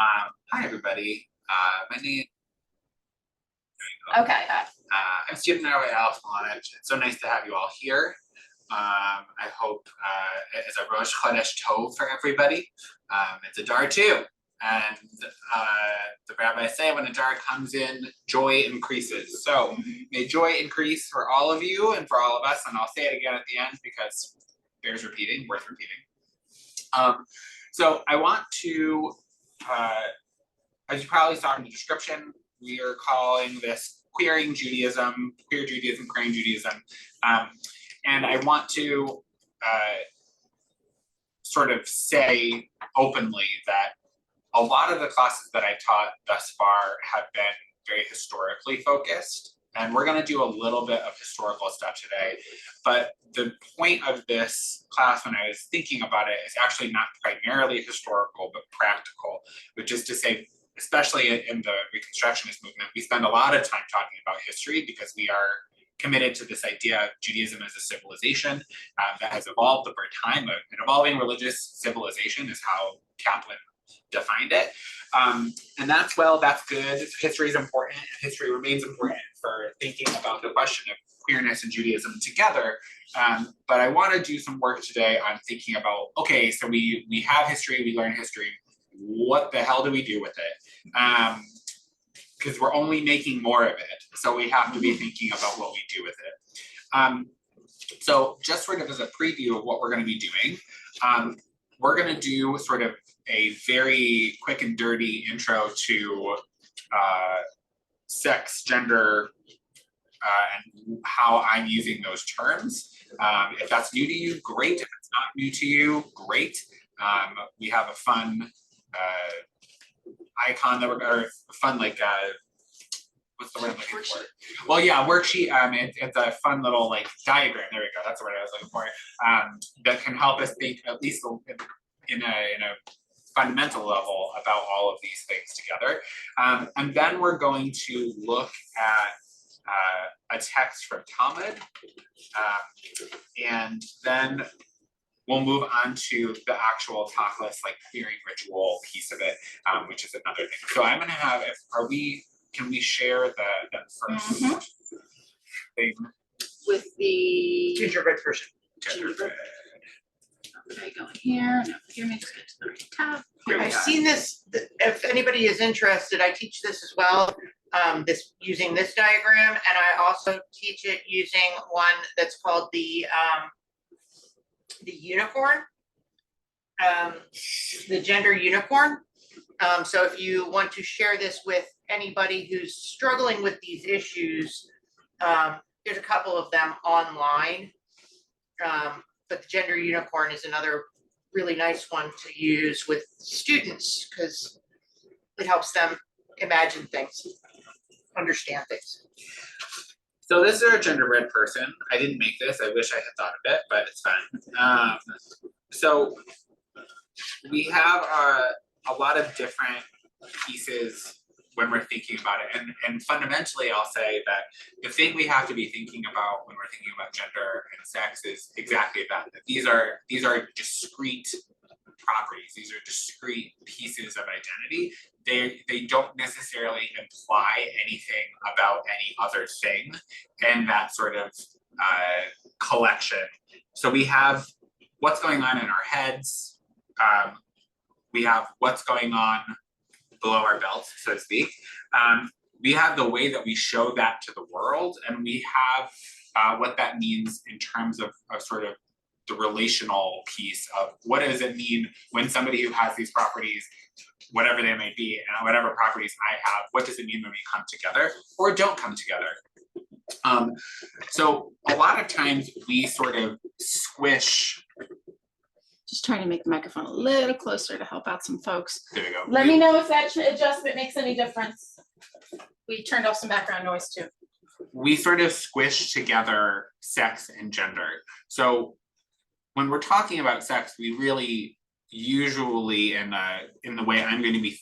Hi, everybody. My name. Okay. I'm a student at Malanych. It's so nice to have you all here. I hope it's a Rosh Chodesh Tov for everybody. It's Adar too, and the rabbis say when Adar comes in, joy increases. So may joy increase for all of you and for all of us. And I'll say it again at the end because it bears repeating, worth repeating. So I want to, as you probably saw in the description, we are calling this queering Judaism, queer Judaism, queering Judaism. And I want to sort of say openly that a lot of the classes that I've taught thus far have been very historically focused. And we're going to do a little bit of historical stuff today. But the point of this class, when I was thinking about it, is actually not primarily historical, but practical, which is to say, especially in the Reconstructionist movement, we spend a lot of time talking about history because we are committed to this idea of Judaism as a civilization that has evolved over time. An evolving religious civilization is how Kaplan defined it. And that's good. History is important, and history remains important for thinking about the question of queerness and Judaism together. But I want to do some work today on thinking about, okay, so we have history, we learn history. What the hell do we do with it? Because we're only making more of it. So we have to be thinking about what we do with it. So just sort of as a preview of what we're going to be doing, we're going to do sort of a very quick and dirty intro to sex, gender, and how I'm using those terms. If that's new to you, great. If it's not new to you, great. We have a fun icon that or fun like what's the word I'm looking for? Well, yeah, worksheet. It's a fun little like diagram. There we go. That's the word I was looking for. That can help us think at least in a fundamental level about all of these things together. And then we're going to look at a text from Talmud, and then we'll move on to the actual tachlis, like queering ritual piece of it, which is another thing. So I'm going to have, can we share the first thing? With the gingerbread version. Gingerbread. Okay, go in here. No, here makes it to the right tab. I've seen this. If anybody is interested, I teach this as well. This using this diagram, and I also teach it using one that's called the unicorn, the gender unicorn. So if you want to share this with anybody who's struggling with these issues, there's a couple of them online. But the gender unicorn is another really nice one to use with students because it helps them imagine things, understand things. So this is a gingerbread person. I didn't make this. I wish I had thought of it, but it's fine. So we have a lot of different pieces when we're thinking about it. And fundamentally, I'll say that the thing we have to be thinking about when we're thinking about gender and sex is exactly that these are discrete properties. These are discrete pieces of identity. They don't necessarily imply anything about any other thing in that sort of collection. So we have what's going on in our heads. We have what's going on below our belts, so to speak. We have the way that we show that to the world, and we have what that means in terms of sort of the relational piece of what does it mean when somebody who has these properties, whatever they may be, and whatever properties I have, what does it mean when we come together or don't come together? So a lot of times we sort of squish. Just trying to make the microphone a little closer to help out some folks. There we go. Let me know if that adjustment makes any difference. We turned off some background noise too. We sort of squish together sex and gender. So when we're talking about sex, we really usually, in the way I'm going to be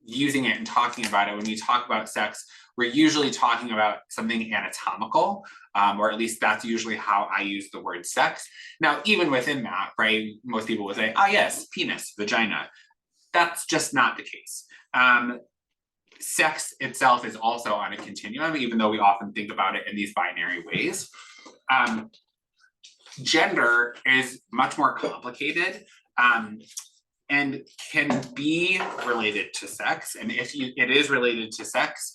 using it and talking about it, when we talk about sex, we're usually talking about something anatomical, or at least that's usually how I use the word sex. Now, even within that, right, most people would say, oh yes, penis, vagina. That's just not the case. Sex itself is also on a continuum, even though we often think about it in these binary ways. Gender is much more complicated and can be related to sex. And if it is related to sex,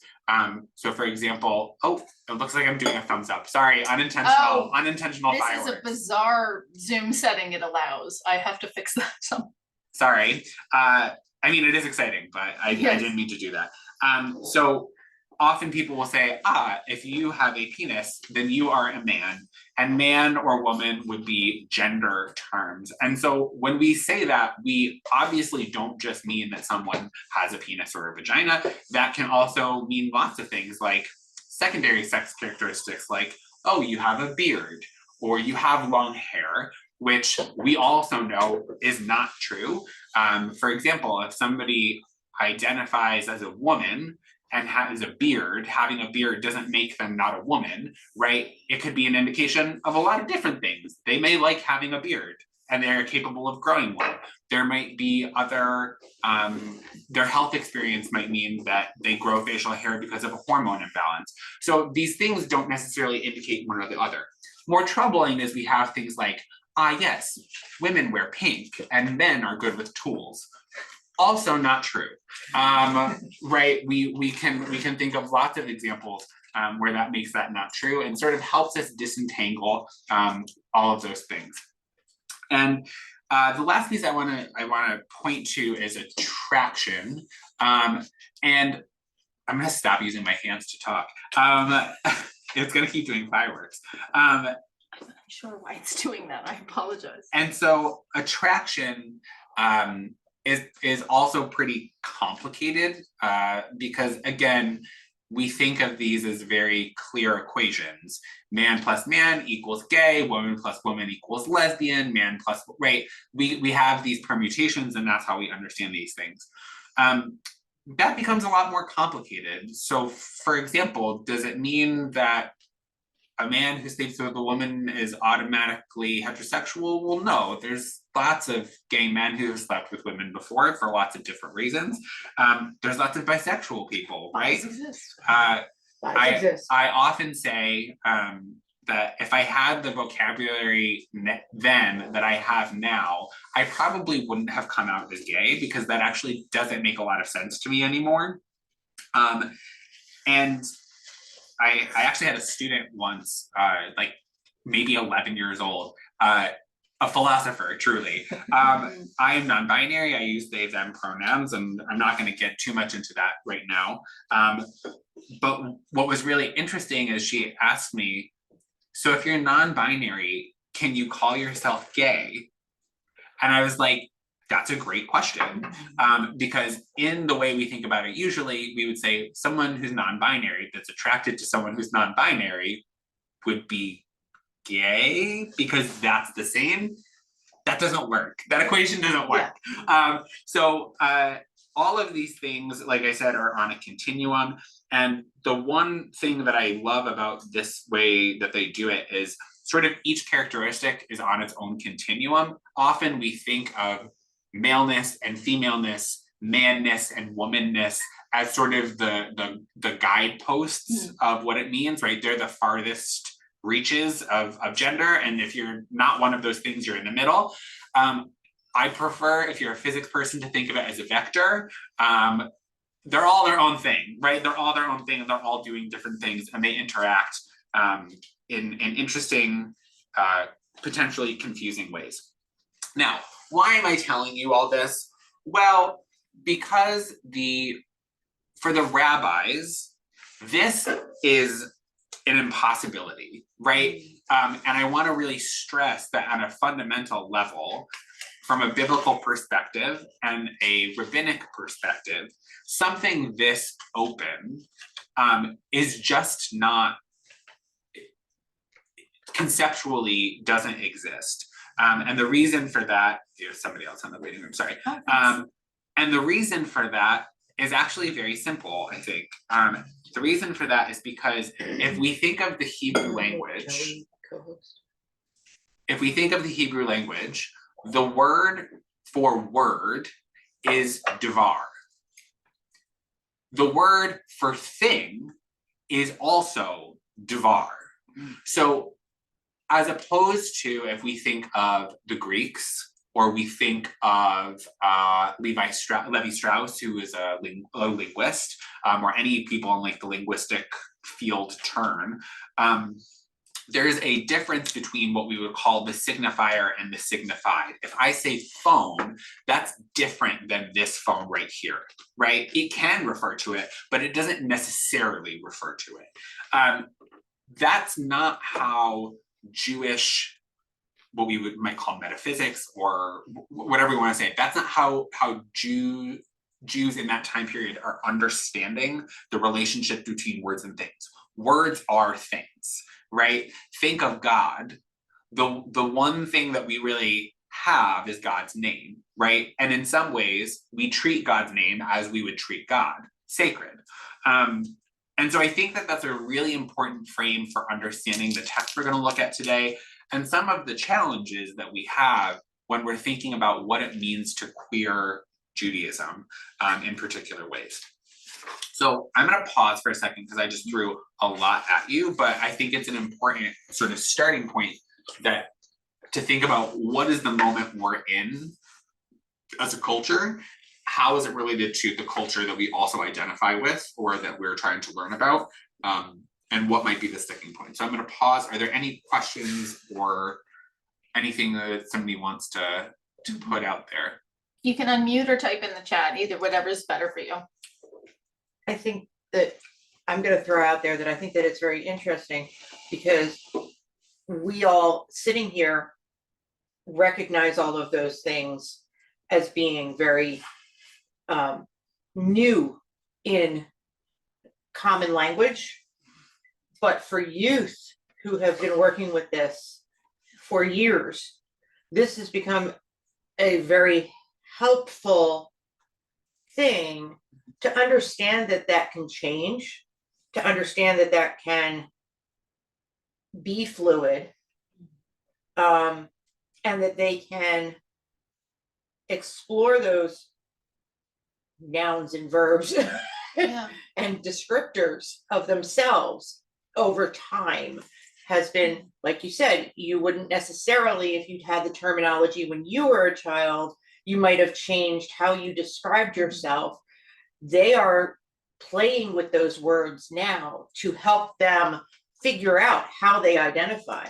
so for example, oh, it looks like I'm doing a thumbs up. Sorry, unintentional fireworks. This is a bizarre Zoom setting it allows. I have to fix that. Sorry. I mean, it is exciting, but I didn't mean to do that. So often people will say, if you have a penis, then you are a man, and man or woman would be gender terms. And so when we say that, we obviously don't just mean that someone has a penis or a vagina. That can also mean lots of things, like secondary sex characteristics, like, oh, you have a beard, or you have long hair, which we also know is not true. For example, if somebody identifies as a woman and has a beard, having a beard doesn't make them not a woman, right? It could be an indication of a lot of different things. They may like having a beard and they're capable of growing one. There might be other, their health experience might mean that they grow facial hair because of a hormone imbalance. So these things don't necessarily indicate one or the other. More troubling is we have things like, yes, women wear pink and men are good with tools. Also not true, right? We can think of lots of examples where that makes that not true and sort of helps us disentangle all of those things. And the last piece I want to point to is attraction, and I'm going to stop using my hands to talk. It's going to keep doing fireworks. I'm not sure why it's doing that. I apologize. And so attraction is also pretty complicated because, again, we think of these as very clear equations. Man plus man equals gay, woman plus woman equals lesbian, man plus, right? We have these permutations, and that's how we understand these things. That becomes a lot more complicated. So, for example, does it mean that a man who sleeps with a woman is automatically heterosexual? Well, no, there's lots of gay men who have slept with women before for lots of different reasons. There's lots of bisexual people, right? I often say that if I had the vocabulary then that I have now, I probably wouldn't have come out as gay, because that actually doesn't make a lot of sense to me anymore. And I actually had a student once, like maybe 11 years old, a philosopher, truly. I am non-binary. I use they, them pronouns, and I'm not going to get too much into that right now. But what was really interesting is she asked me, so if you're non-binary, can you call yourself gay? And I was like, that's a great question, because in the way we think about it, usually we would say someone who's non-binary that's attracted to someone who's non-binary would be gay because that's the same. That doesn't work. That equation doesn't work. Yeah. So all of these things, like I said, are on a continuum. And the one thing that I love about this way that they do it is sort of each characteristic is on its own continuum. Often we think of maleness and femaleness, manness and womanness as sort of the guideposts of what it means, right? They're the farthest reaches of gender, and if you're not one of those things, you're in the middle. I prefer, if you're a physics person, to think of it as a vector. They're all their own thing, right? They're all their own thing, and they're all doing different things, and they interact in interesting, potentially confusing ways. Now, why am I telling you all this? Well, because for the rabbis, this is an impossibility, right? And I want to really stress that on a fundamental level, from a biblical perspective and a rabbinic perspective, something this open is just not, conceptually doesn't exist. And the reason for that, there's somebody else in the waiting room, sorry. And the reason for that is actually very simple, I think. The reason for that is because if we think of the Hebrew language, the word for word is devar. the word for thing is also devar. So as opposed to if we think of the Greeks, or we think of Levi Strauss, who is a linguist, or any people in like the linguistic field turn, there's a difference between what we would call the signifier and the signified. If I say phone, that's different than this phone right here, right? It can refer to it, but it doesn't necessarily refer to it. That's not how Jewish, what we might call metaphysics or whatever we want to say, that's not how Jews in that time period are understanding the relationship between words and things. Words are things, right? Think of God. The one thing that we really have is God's name, right? And in some ways, we treat God's name as we would treat God, sacred. And so I think that that's a really important frame for understanding the text we're going to look at today, and some of the challenges that we have when we're thinking about what it means to queer Judaism in particular ways. So I'm going to pause for a second because I just threw a lot at you, but I think it's an important sort of starting point that to think about what is the moment we're in as a culture, how is it related to the culture that we also identify with or that we're trying to learn about, and what might be the sticking point. So I'm going to pause. Are there any questions or anything that somebody wants to put out there? You can unmute or type in the chat, either whatever is better for you. I think that I'm going to throw out there that I think that it's very interesting because we all sitting here recognize all of those things as being very new in common language. But for youth who have been working with this for years, this has become a very helpful thing to understand that that can change, to understand that that can be fluid, and that they can explore those nouns and verbs Yeah. and descriptors of themselves over time has been, like you said, you wouldn't necessarily, if you'd had the terminology when you were a child, you might have changed how you described yourself. They are playing with those words now to help them figure out how they identify.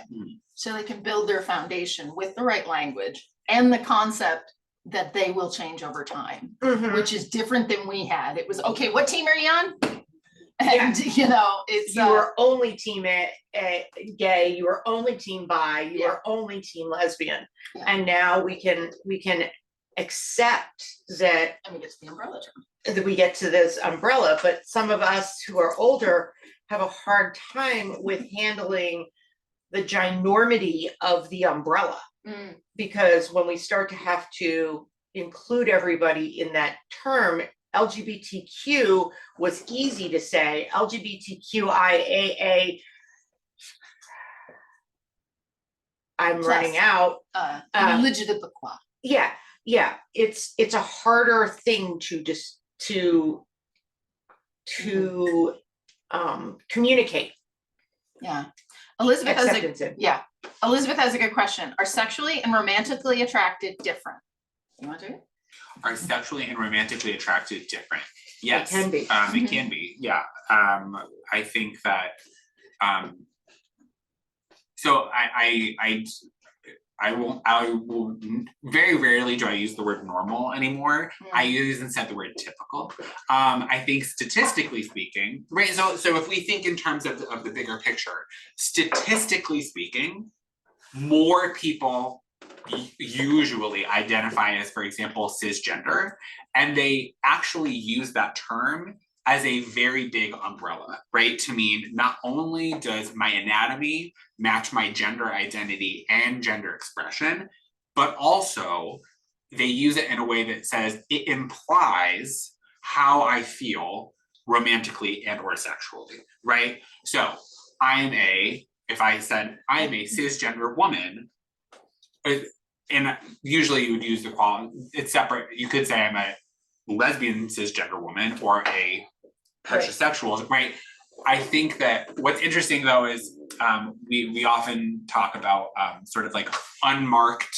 So they can build their foundation with the right language and the concept that they will change over time, which is different than we had. It was, okay, what team are you on? And you know, it's you were only team gay, you were only team bi, you were only team lesbian. Yeah. And now we can accept that, I mean, it's the umbrella term. that we get to this umbrella, but some of us who are older have a hard time with handling the ginormity of the umbrella. Because when we start to have to include everybody in that term, LGBTQ was easy to say, LGBTQIAA, I'm running out. Legitimate. Yeah, it's a harder thing to just to communicate. Yeah. Elizabeth has a good question. Are sexually and romantically attracted different? You want to do it? Are sexually and romantically attracted different? Yes. It can be. It can be, yeah. I think that so I will very rarely do I use the word normal anymore. I use instead the word typical. I think statistically speaking, right? So if we think in terms of the bigger picture, statistically speaking, more people usually identify as, for example, cisgender, and they actually use that term as a very big umbrella, right? To mean not only does my anatomy match my gender identity and gender expression, but also they use it in a way that says it implies how I feel romantically and or sexually, right? So if I said I am a cisgender woman, and usually you would use the quality, it's separate. You could say I'm a lesbian cisgender woman or a heterosexuals, right? I think that what's interesting though is we often talk about sort of like unmarked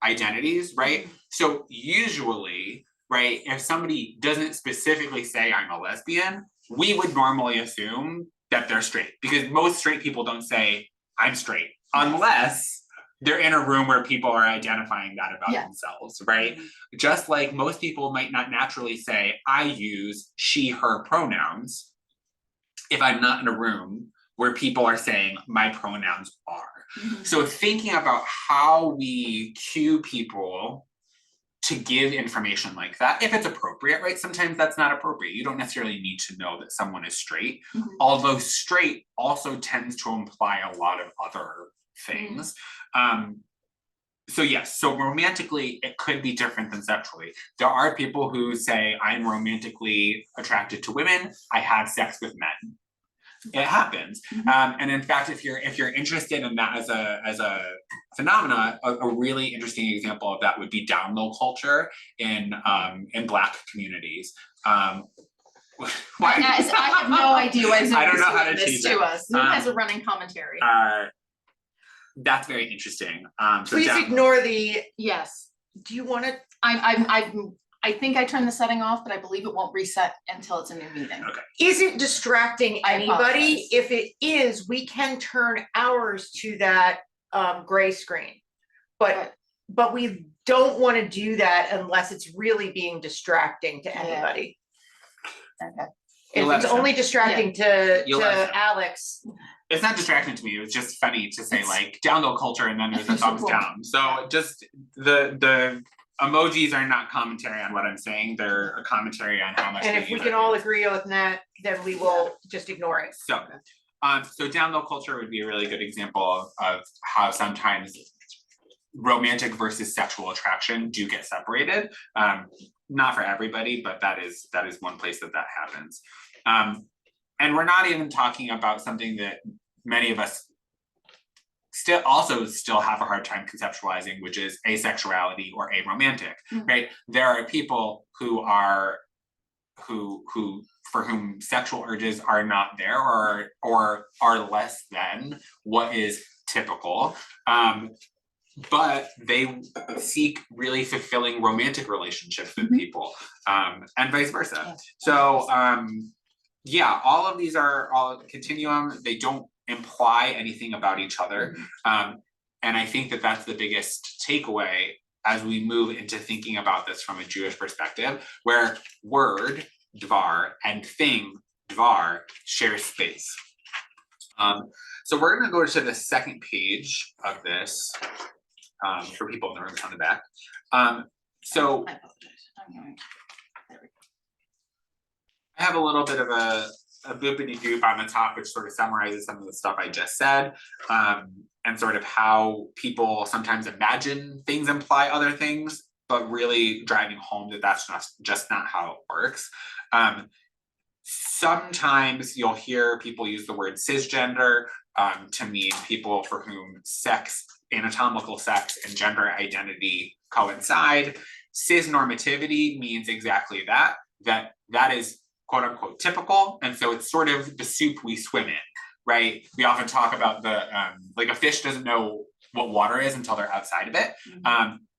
identities, right? So usually, right, if somebody doesn't specifically say I'm a lesbian, we would normally assume that they're straight, because most straight people don't say I'm straight unless they're in a room where people are identifying that about themselves, right? Just like most people might not naturally say I use she, her pronouns if I'm not in a room where people are saying my pronouns are. So thinking about how we cue people to give information like that, if it's appropriate, right? Sometimes that's not appropriate. You don't necessarily need to know that someone is straight, although straight also tends to imply a lot of other things. So yes, so romantically, it could be different than sexually. There are people who say, I'm romantically attracted to women, I have sex with men. It happens. And in fact, if you're interested in that as a phenomena, a really interesting example of that would be down low culture in Black communities. I have no idea why I don't know how to this teach to it. us. Who has a running commentary? That's very interesting. So Please ignore the, Yes. do you want to? I think I turned the setting off, but I believe it won't reset until it's a new meeting. Okay. Is it distracting I anybody? apologize. If it is, we can turn ours to that gray screen. But we don't want to do that unless it's really being distracting to anybody. Okay. You'll If let it's us know. only distracting to You'll let us know. Alex, It's not distracting to me, it was just funny to say like down low culture and then there's a thumbs down. So just the emojis are not commentary on what I'm saying, they're a commentary on how much. and if we can all agree on that, then we will just ignore it. So, so down low culture would be a really good example of how sometimes romantic versus sexual attraction do get separated. Not for everybody, but that is one place that happens. And we're not even talking about something that many of us still have a hard time conceptualizing, which is asexuality or aromantic, right? There are people who for whom sexual urges are not there or are less than what is typical. But they seek really fulfilling romantic relationships with people, and vice versa. So yeah, all of these are all continuum. They don't imply anything about each other. And I think that that's the biggest takeaway as we move into thinking about this from a Jewish perspective, where word, dvar, and thing, dvar, share space. So we're gonna go to the second page of this, for people in the room, it's on the back. So I apologize. I'm going. There we go. I have a little bit of a boopity doop on the top, which sort of summarizes some of the stuff I just said, and sort of how people sometimes imagine things imply other things, but really driving home that that's just not how it works. Sometimes you'll hear people use the word cisgender to mean people for whom sex, anatomical sex, and gender identity coincide. Cisnormativity means exactly that is quote unquote typical, and so it's sort of the soup we swim in, right? We often talk about the like a fish doesn't know what water is until they're outside of it.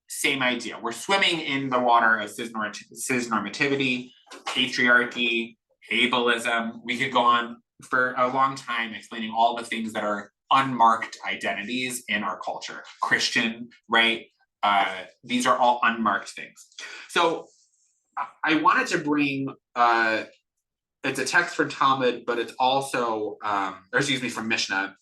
Same idea. We're swimming in the water of cisnormativity, patriarchy, ableism. We could go on for a long time explaining all the things that are unmarked identities in our culture. Christian, right? These are all unmarked things. So I wanted to bring, it's a text from Talmud, but it's also, from Mishnah.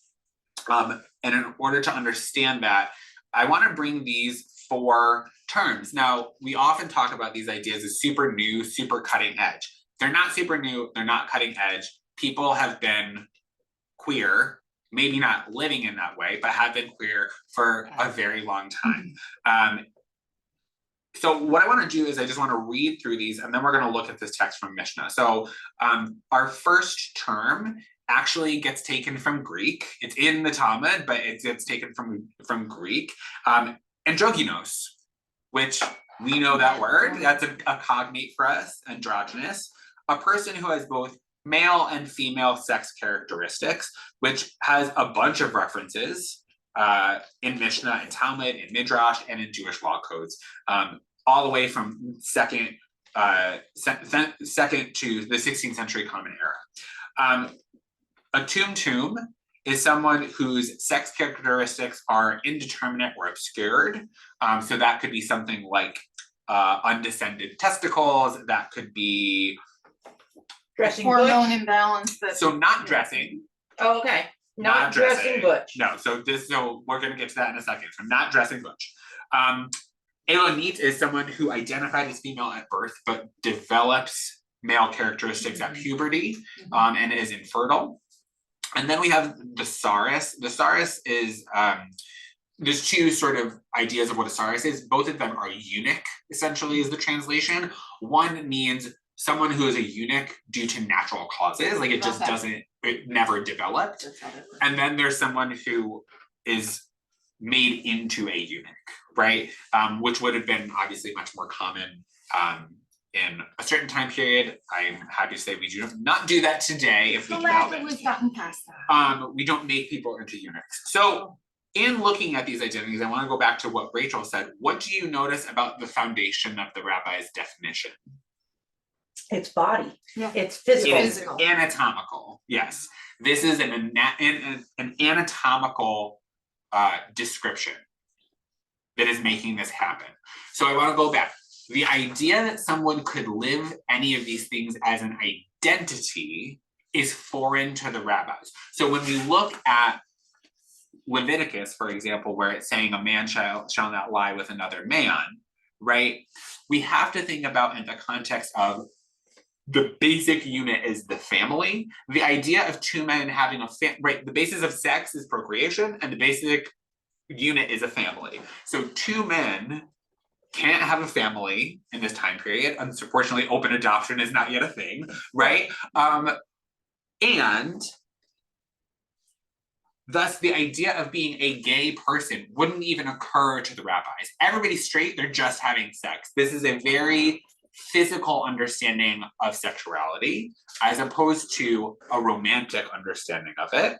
And in order to understand that, I want to bring these 4 terms. Now, we often talk about these ideas as super new, super cutting edge. They're not super new, they're not cutting edge. People have been queer, maybe not living in that way, but have been queer for a very long time. So what I want to do is I just want to read through these and then we're going to look at this text from Mishnah. So our first term actually gets taken from Greek. It's in the Talmud, but it gets taken from Greek. Androgynos, which we know that word, that's a cognate for us, androgynous. A person who has both male and female sex characteristics, which has a bunch of references in Mishnah and Talmud, in Midrash, and in Jewish law codes, all the way from second to the 16th century Common Era. A tum is someone whose sex characteristics are indeterminate or obscured. So that could be something like undescended testicles, that could be Dressing Hormone butch. imbalance. so not dressing. Oh, okay. Not dressing. dressing butch. No, so we're gonna get to that in a second. So not dressing butch. Elonit is someone who identified as female at birth, but develops male characteristics at puberty, and is infertile. And then we have the Saris. The Saris is, there's two sort of ideas of what a Saris is. Both of them are eunuch, essentially, is the translation. One means someone who is a eunuch due to natural causes, like it just it never developed. And then there's someone who is made into a eunuch, right? Which would have been obviously much more common in a certain time period. I'm happy to say we do not do that today if we develop it. We've gotten past that. We don't make people into eunuchs. So in looking at these identities, I want to go back to what Rachel said. What do you notice about the foundation of the rabbi's definition? It's body. Yeah. It's physical. It is anatomical. Yes, this is an anatomical description that is making this happen. So I want to go back. The idea that someone could live any of these things as an identity is foreign to the rabbis. So when we look at Leviticus, for example, where it's saying a man shall not lie with another man, right? We have to think about in the context of the basic unit is the family. The idea of two men having right, the basis of sex is procreation, and the basic unit is a family. So two men can't have a family in this time period. Unfortunately, open adoption is not yet a thing, right? And thus the idea of being a gay person wouldn't even occur to the rabbis. Everybody's straight, they're just having sex. This is a very physical understanding of sexuality as opposed to a romantic understanding of it.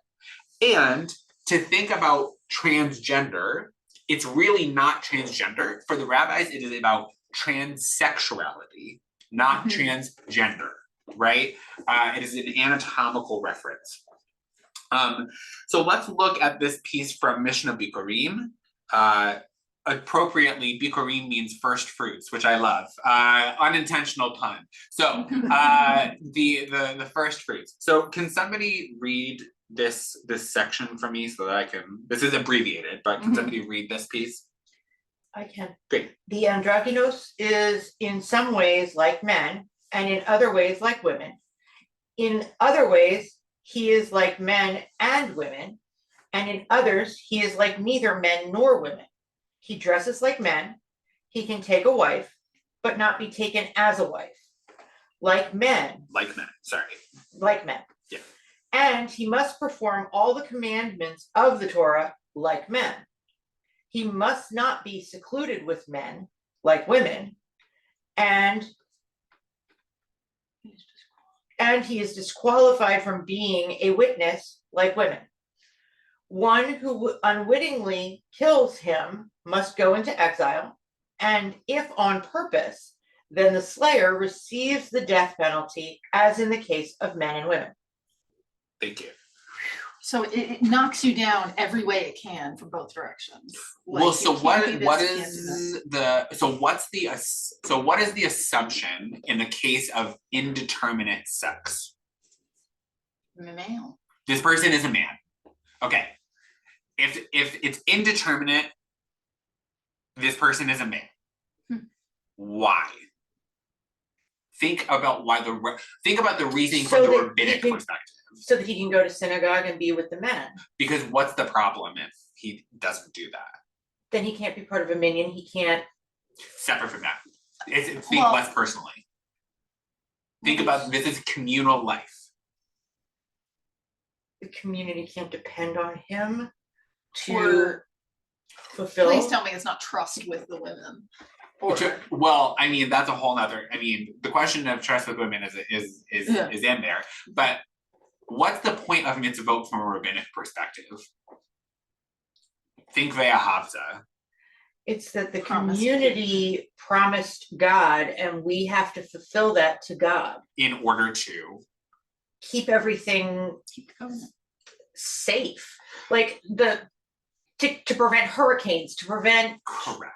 And to think about transgender, it's really not transgender. For the rabbis, it is about transsexuality, not transgender, right? It is an anatomical reference. So let's look at this piece from Mishnah Bikurim. Appropriately, Bikurim means first fruits, which I love. Unintentional pun. So the first fruits. So can somebody read this section for me so that I can, this is abbreviated, but can somebody read this piece? I can. Great. The androgynous is in some ways like men, and in other ways like women. In other ways, he is like men and women, and in others, he is like neither men nor women. He dresses like men, he can take a wife, but not be taken as a wife. Like men. Like men, sorry. Like men. Yeah. And he must perform all the commandments of the Torah like men. He must not be secluded with men like women, and he is disqualified from being a witness like women. One who unwittingly kills him must go into exile, and if on purpose, then the slayer receives the death penalty, as in the case of men and women. Thank you. So it knocks you down every way it can from both directions. Well, Like, so you can't do what this, you is can't do that. what is the assumption in the case of indeterminate sex? Male. This person is a man. Okay. If it's indeterminate, this person is a man. Why? Think about the reasoning So from the that rabbinic he can- perspective. So that he can go to synagogue and be with the men. Because what's the problem if he doesn't do that? Then he can't be part of a minyan, he can't. Separate from that. Think Well- less personally. Think about this is communal life. The community can't depend on him to Or fulfill. please tell me it's not trust with the women. Well, I mean, that's a whole nother, I mean, the question of trust with women is Yeah. in there, but what's the point of mitzvot from a rabbinic perspective? Think ve'ahavta. It's that the Promised. community promised God and we have to fulfill that to God. In order to, Keep everything safe, like to prevent hurricanes, to prevent correct.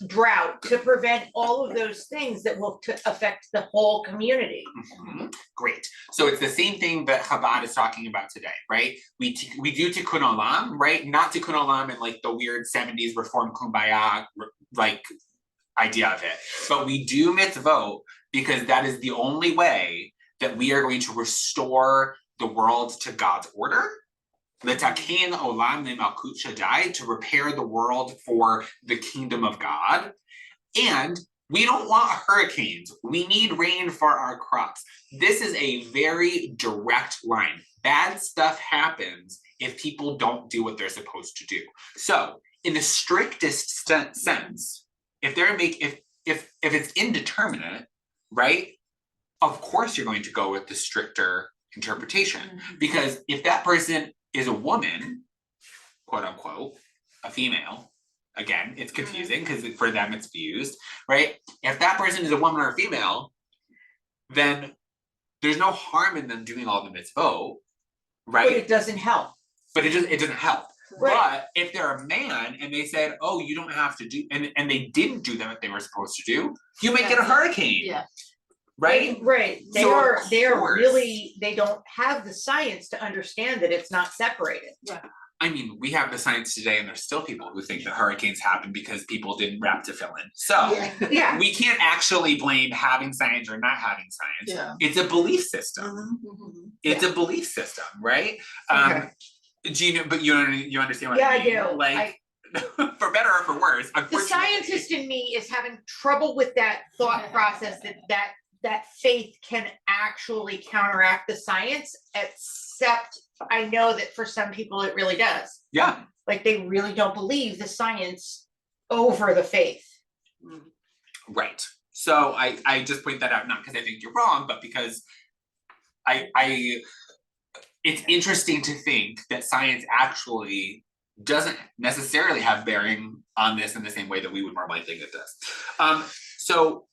drought, to prevent all of those things that will affect the whole community. Mhm. Great. So it's the same thing that Chabad is talking about today, right? We do tikkun olam, right? Not tikkun olam in like the weird 70s reform kumbaya like idea of it, but we do mitzvot because that is the only way that we are going to restore the world to God's order. L'taken olam le'malkut shaddai, to repair the world for the kingdom of God. And we don't want hurricanes. We need rain for our crops. This is a very direct line. Bad stuff happens if people don't do what they're supposed to do. So, in the strictest sense, if it's indeterminate, right? Of course you're going to go with the stricter interpretation. Because if that person is a woman, quote unquote, a female, again, it's confusing because for them it's fused, right? If that person is a woman or a female, then there's no harm in them doing all the mitzvot, right? But it doesn't help. But it doesn't help. Right. But if they're a man and they said, oh, you don't have to do, and they didn't do them what they were supposed to do, you might get a hurricane. Yeah. Right? Right. They So, are of they are course. really, they don't have the science to understand that it's not separated. I mean, we have the science today and there's still people who think that hurricanes happen because people didn't wrap to fill in. So Yeah. we can't actually blame having science or not having science. Yeah. It's a belief system. It's a belief system, right? Okay. Gina, but you understand what Yeah, I I mean? do. Like for better or for worse, The unfortunately. scientist in me is having trouble with that thought process that faith can actually counteract the science, except I know that for some people it really does. Yeah. Like they really don't believe the science over the faith. Right. So I just point that out, not because I think you're wrong, but because I it's interesting to think that science actually doesn't necessarily have bearing on this in the same way that we would normally think it does. So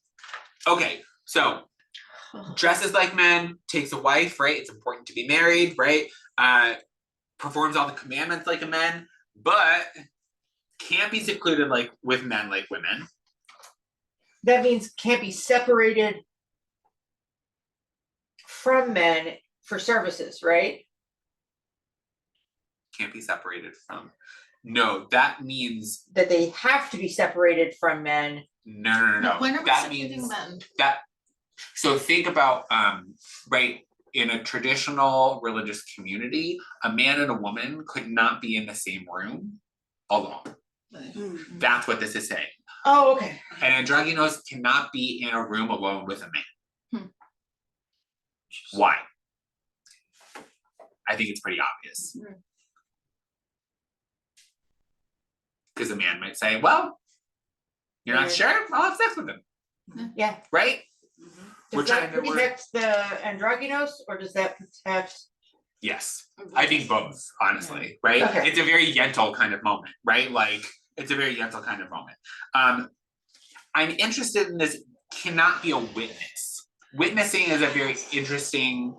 dresses like men, takes a wife, right? It's important to be married, right? Performs all the commandments like a man, but can't be secluded like with men like women. That means can't be separated from men for services, right? Can't be separated from. No, that means That they have to be separated from men. no. When are we That separating means men? that. So think about right, in a traditional religious community, a man and a woman could not be in the same room alone. That's what this is saying. Oh, okay. An androgynous cannot be in a room alone with a man. Why? I think it's pretty obvious. Because a man might say, well, you're not sure? I'll have sex with him. Yeah. Right? Does that protect the androgynous or does that protect? Yes, I think both, honestly, right? Okay. It's a very Yentl kind of moment, right? Like, it's a very Yentl kind of moment. I'm interested in this, cannot be a witness. Witnessing is a very interesting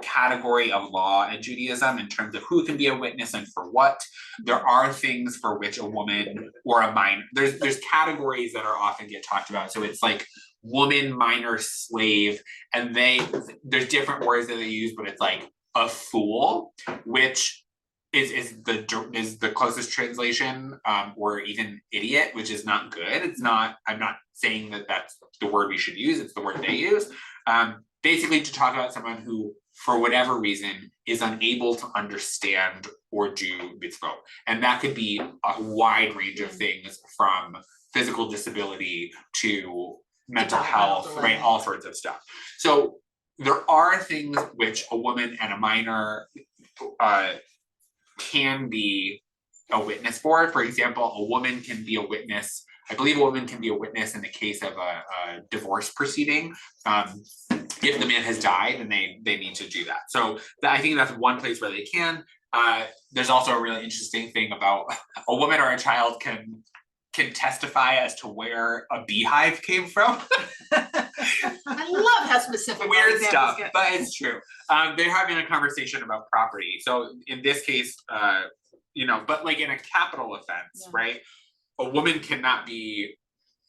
category of law in Judaism in terms of who can be a witness and for what. There are things for which a woman or a minor, there's categories that are often get talked about. So it's like woman, minor, slave, and there's different words that they use, but it's like a fool, which is the closest translation, or even idiot, which is not good. It's not, I'm not saying that that's the word we should use, it's the word they use. Basically to talk about someone who, for whatever reason, is unable to understand or do mitzvot. And that could be a wide range of things, from physical disability to mental health, right? All sorts of stuff. So there are things which a woman and a minor can be a witness for. For example, a woman can be a witness I believe a woman can be a witness in the case of a divorce proceeding. If the man has died, then they need to do that. So I think that's one place where they can. There's also a really interesting thing about a woman or a child can testify as to where a beehive came from. I love how specific. Weird those stuff, examples get. but it's true. They're having a conversation about property. So in this case, but like in a capital offense, Yeah. right? A woman cannot be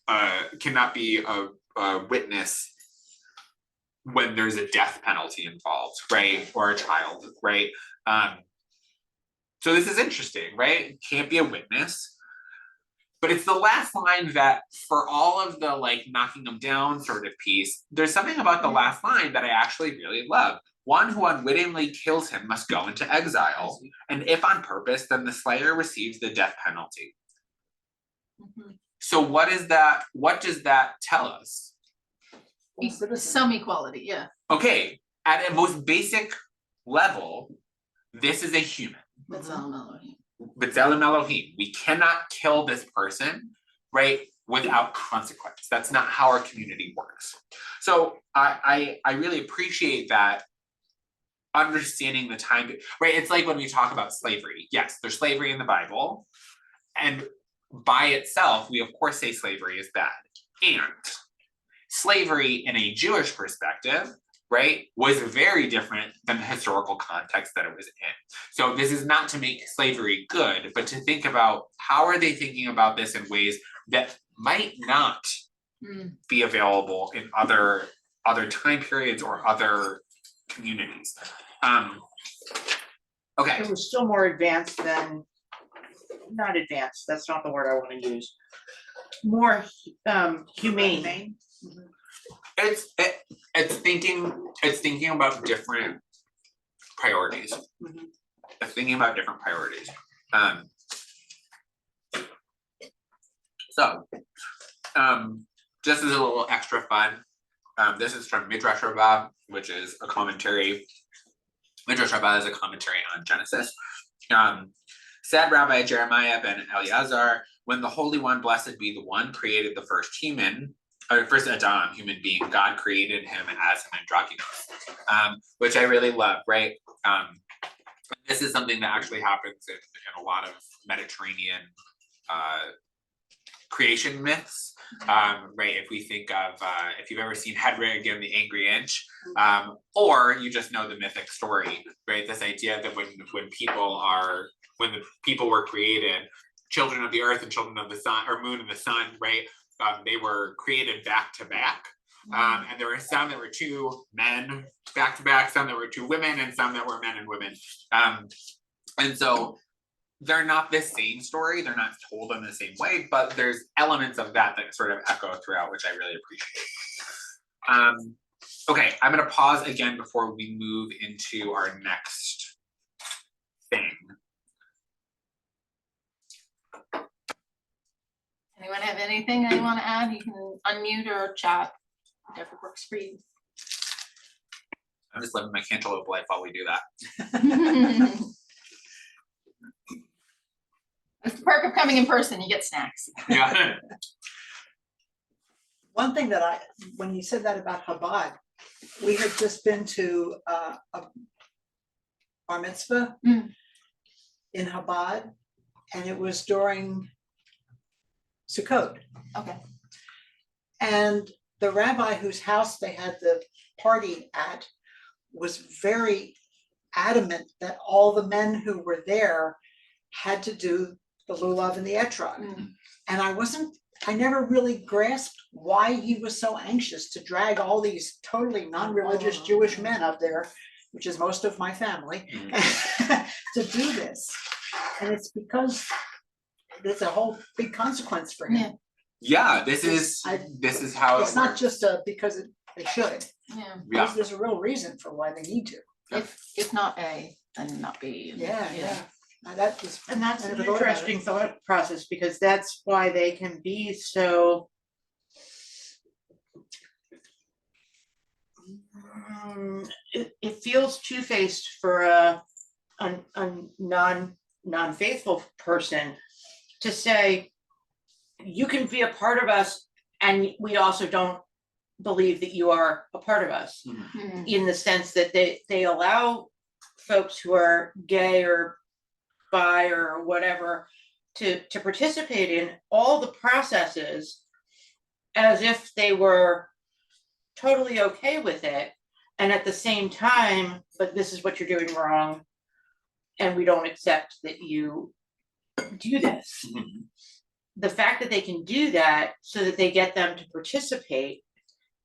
a witness when there's a death penalty involved, right? Or a child, right? So this is interesting, right? Can't be a witness. But it's the last line that, for all of the like knocking them down sort of piece, there's something about the last line that I actually really love. One who unwittingly kills him must go into exile, and if on purpose, then the slayer receives the death penalty. Mhm. So what does that tell us? Some equality, yeah. Okay, at a most basic level, this is a human. That's all Elohim. B'Tselem Elohim. We cannot kill this person, right, without consequence. That's not how our community works. So I really appreciate that, understanding the time, right? It's like when we talk about slavery. Yes, there's slavery in the Bible, and by itself, we of course say slavery is bad. And slavery in a Jewish perspective, right, was very different than the historical context that it was in. So this is not to make slavery good, but to think about how are they thinking about this in ways that might not be available in other time periods or other communities. Okay. It was still more advanced than, not advanced, that's not the word I want to use. More humane. It's thinking about different priorities. Mhm. It's thinking about different priorities. Just as a little extra fun, this is from Midrash Rabbi, which is a commentary. Midrash Rabbi is a commentary on Genesis. Said Rabbi Jeremiah ben Eleazar, when the Holy One, blessed be the One, created the first human, or first Adam, human being, God created him as an androgynous, which I really love, right? This is something that actually happens in a lot of Mediterranean creation myths, right? If we think of, if you've ever seen Hedwig and the Angry Inch, or you just know the mythic story, right? This idea that when the people were created, children of the earth and children of the sun, or moon and the sun, right? They were created back to back. And there were some that were two men back to back, some that were two women, and some that were men and women. And so they're not the same story, they're not told in the same way, but there's elements of that sort of echo throughout, which I really appreciate. Okay, I'm gonna pause again before we move into our next thing. Anyone have anything they want to add? You can unmute or chat, whatever works for you. I'm just living my cantaloupe life while we do that. It's the perk of coming in person, you get snacks. Yeah. One thing that when you said that about Chabad, we had just been to a bar mitzvah in Chabad, and it was during Sukkot. Okay. And the rabbi whose house they had the party at was very adamant that all the men who were there had to do the lulav and the etrog. And I never really grasped why he was so anxious to drag all these totally non-religious Jewish men up there, which is most of my family, to do this. And it's because there's a whole big consequence for him. Yeah, this is how It's not just because they should. Yeah. There's a real reason for why they need to. If not A, then not B. Yeah. Now that was, And that's I an never thought about it. interesting thought process, because that's why they can be so it feels two-faced for a non-faithful person to say, you can be a part of us, and we also don't believe that you are a part of us, Mm. in the sense that they allow folks who are gay or bi or whatever to participate in all the processes as if they were totally okay with it, and at the same time, but this is what you're doing wrong, and we don't accept that you do this. Mhm. The fact that they can do that so that they get them to participate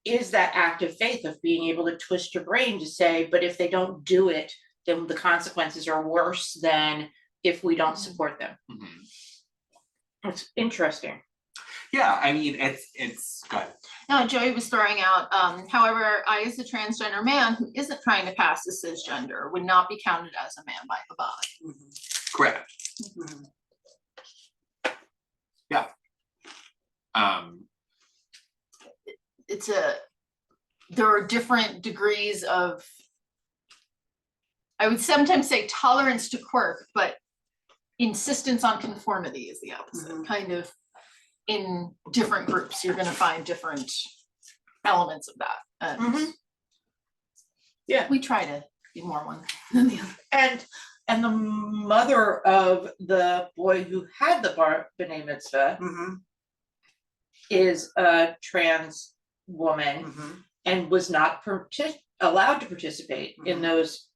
is that act of faith of being able to twist your brain to say, but if they don't do it, then the consequences are worse than if we don't support them. Mhm. It's interesting. Yeah, I mean, it's good. Now, Joey was throwing out, however, I as a transgender man who isn't trying to pass as cisgender would not be counted as a man by Chabad. Correct. Mhm. There are different degrees of, I would sometimes say tolerance to quirk, but insistence on conformity is the opposite. Mhm. Kind of in different groups, you're gonna find different elements of that. And Mhm. Yeah. we try to be more one than the other. And the mother of the boy who had the b'nai mitzvah Mhm. is a trans woman Mhm. and was not allowed to participate in Mhm. those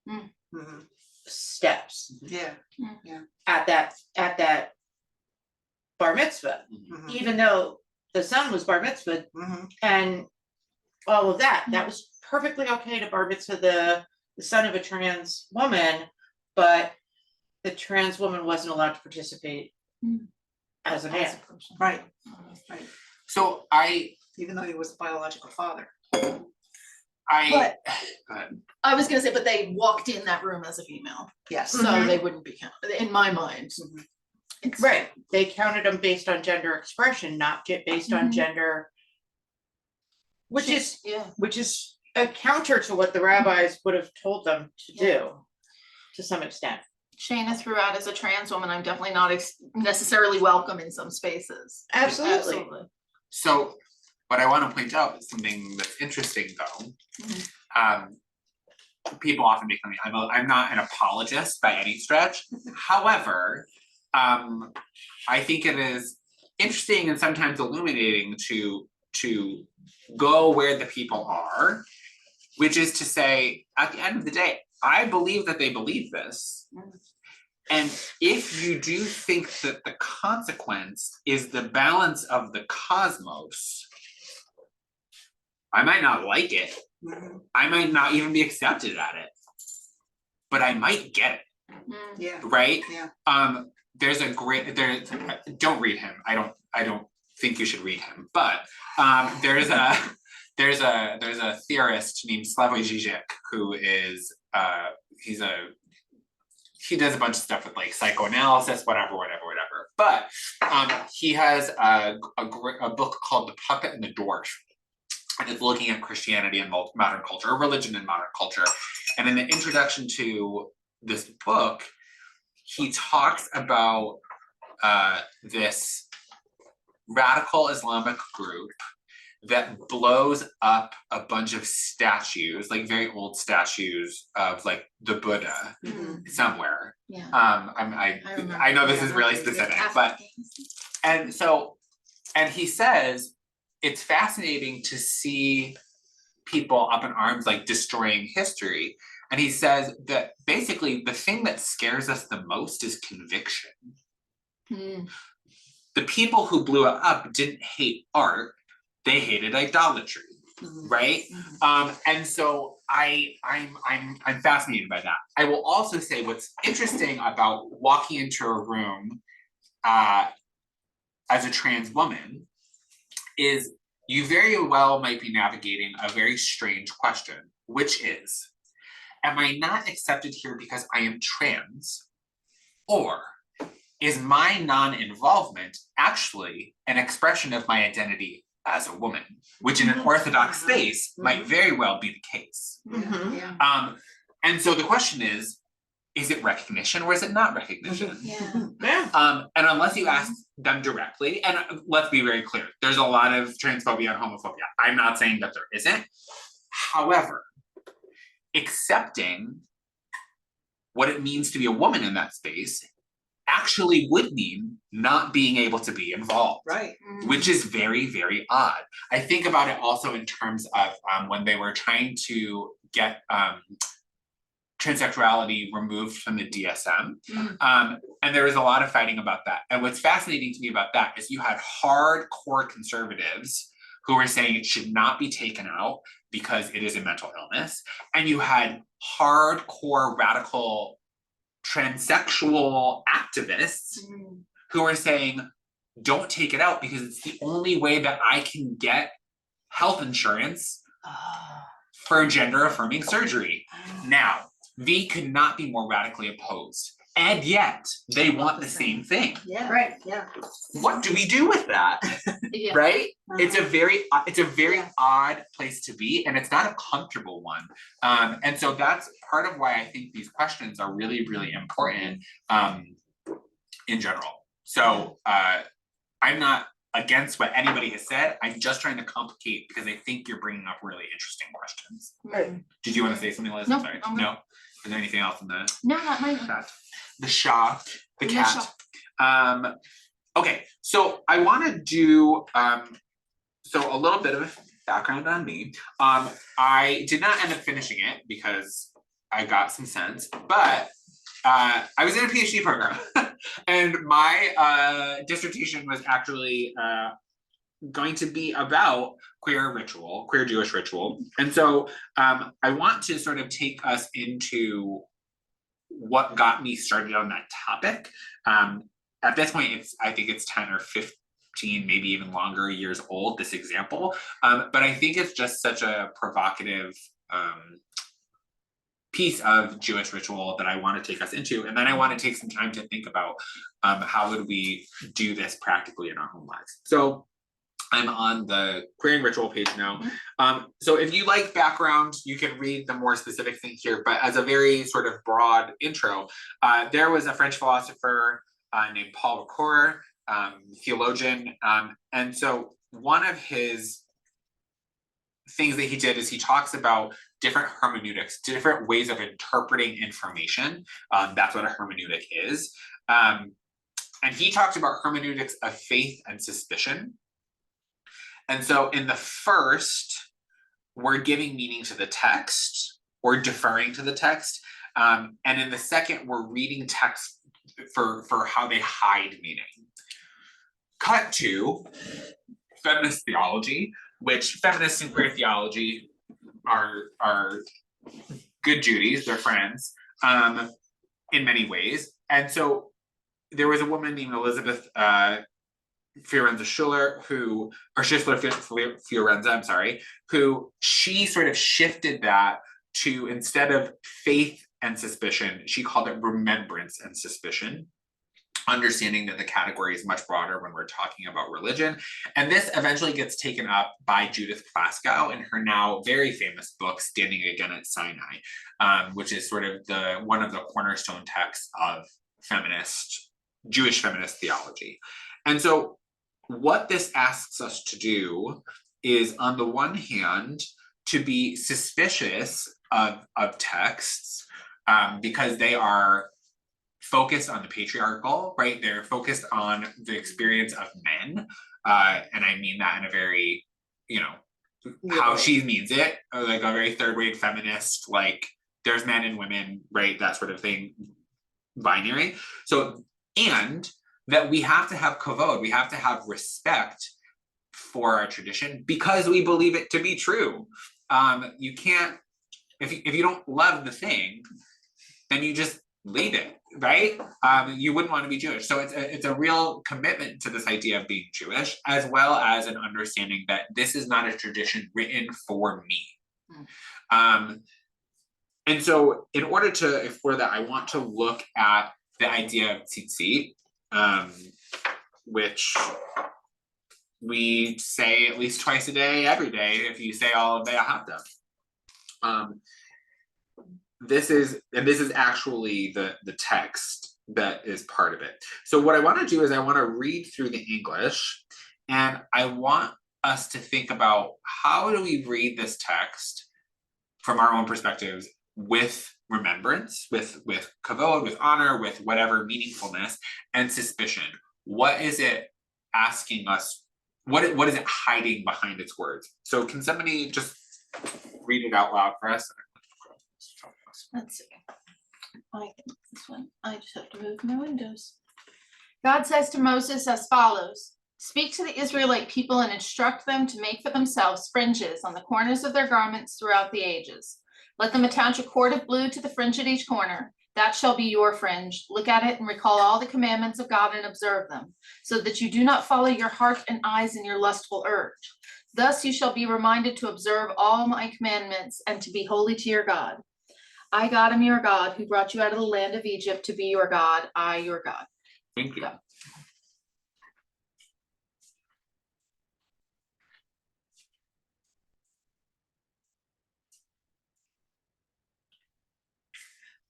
Mhm. steps Yeah. at that bar mitzvah, Mhm. even though the son was bar mitzvah Mhm. and all of that. That was perfectly okay to bar mitzvah the son of a trans woman, but the trans woman wasn't allowed to participate as a man. Right, right, So even though he was a biological father. go But- ahead. I was gonna say, but they walked in that room as a female, Yes. so Mhm. they wouldn't be counted, in my mind. Mhm. It's- Right, they counted them based on gender expression, not based on Mhm. gender, which is Yeah. a counter to what the rabbis would have told them to do, to some extent. Shayna threw out as a trans woman, I'm definitely not necessarily welcome in some spaces. Absolutely. So what I want to point out is something that's interesting though. People often make fun of me. I'm not an apologist by any stretch. However, I think it is interesting and sometimes illuminating to go where the people are, which is to say, at the end of the day, I believe that they believe this. And if you do think that the consequence is the balance of the cosmos, I might not like it. Mhm. I might not even be accepted at it, but I might get it, Yeah, right? Yeah. Don't read him. I don't think you should read him, but there's a theorist named Slavoj Žižek who is he does a bunch of stuff with like psychoanalysis, whatever. But he has a book called The Puppet and the Dwarf. And it's looking at Christianity and modern culture, or religion and modern culture. And in the introduction to this book, he talks about this radical Islamic group that blows up a bunch of statues, like very old statues of like the Buddha Mhm. somewhere. Yeah. I know this is really specific, but and he says it's fascinating to see people up in arms like destroying history. And he says that basically the thing that scares us the most is conviction. The people who blew it up didn't hate art, they hated idolatry, Mhm. right? And so I'm fascinated by that. I will also say what's interesting about walking into a room as a trans woman is you very well might be navigating a very strange question, which is, am I not accepted here because I am trans? Or is my non-involvement actually an expression of my identity as a woman? Which in an Orthodox space might very well be the case. Mhm. Yeah. And so the question is, is it recognition or is it not recognition? Yeah. Yeah. And unless you ask them directly, and let's be very clear, there's a lot of transphobia and homophobia. I'm not saying that there isn't. However, accepting what it means to be a woman in that space actually would mean not being able to be involved. Right. Which is very, very odd. I think about it also in terms of when they were trying to get transsexuality removed from the DSM. And there was a lot of fighting about that. And what's fascinating to me about that is you had hardcore conservatives who were saying it should not be taken out because it is a mental illness. And you had hardcore radical transsexual activists who are saying, don't take it out because it's the only way that I can get health insurance for gender affirming surgery. Now, they could not be more radically opposed, and yet they want the same thing. Yeah. Right. Yeah. What do we do with that? Yeah. Right? It's a very Yeah. odd place to be, and it's not a comfortable one. And so that's part of why I think these questions are really, really important in general. So I'm not against what anybody has said. I'm just trying to complicate because I think you're bringing up really interesting questions. Right. Did you want to say something, Liz? No, I'm sorry. I'm good. No. Is there anything else in the No, not mine. chat? The shock, the The cat. shock. Okay, so I want to do so a little bit of background on me. I did not end up finishing it because I got some sense, but I was in a PhD program and my dissertation was actually going to be about queer ritual, queer Jewish ritual. And so I want to sort of take us into what got me started on that topic. At this point, I think it's 10 or 15, maybe even longer years old, this example. But I think it's just such a provocative piece of Jewish ritual that I want to take us into. And then I want to take some time to think about how would we do this practically in our own lives. So I'm on the queering ritual page now. So if you like background, you can read the more specific thing here, but as a very sort of broad intro, there was a French philosopher named Paul Ricoeur, theologian. And so one of his things that he did is he talks about different hermeneutics, different ways of interpreting information. That's what a hermeneutic is. And he talked about hermeneutics of faith and suspicion. And so in the first, we're giving meaning to the text or deferring to the text. And in the second, we're reading text for how they hide meaning. Cut to feminist theology, which feminists and queer theology are good Judies, they're friends in many ways. And so there was a woman named Elizabeth Fiorenza Fiorenza, I'm sorry, who she sort of shifted that to, instead of faith and suspicion, she called it remembrance and suspicion, understanding that the category is much broader when we're talking about religion. And this eventually gets taken up by Judith Plaskow in her now very famous book, Standing Again at Sinai, which is sort of one of the cornerstone texts of Jewish feminist theology. And so what this asks us to do is, on the one hand, to be suspicious of texts because they are focused on the patriarchal, right? They're focused on the experience of men. And I mean that in a very, how she means it, like a very third wave feminist, like there's men and women, right? That sort of thing, binary. So, and that we have to have kavod, we have to have respect for our tradition because we believe it to be true. You can't, if you don't love the thing, then you just leave it, right? You wouldn't want to be Jewish. So it's a real commitment to this idea of being Jewish, as well as an understanding that this is not a tradition written for me. And so in order to explore that, I want to look at the idea of tzitzit, which we say at least twice a day, every day, if you say all of the Ahavta. this is actually the text that is part of it. So what I want to do is I want to read through the English, and I want us to think about how do we read this text from our own perspectives with remembrance, with kavod, with honor, with whatever meaningfulness and suspicion. What is it asking us? What is it hiding behind its words? So can somebody just read it out loud for us? Let's see. This one, I just have to move my windows. God says to Moses as follows: speak to the Israelite people and instruct them to make for themselves fringes on the corners of their garments throughout the ages. Let them attach a cord of blue to the fringe at each corner. That shall be your fringe. Look at it and recall all the commandments of God and observe them, so that you do not follow your heart and eyes in your lustful urge. Thus you shall be reminded to observe all my commandments and to be holy to your God. I, God, am your God, who brought you out of the land of Egypt to be your God, I, your God. Thank you.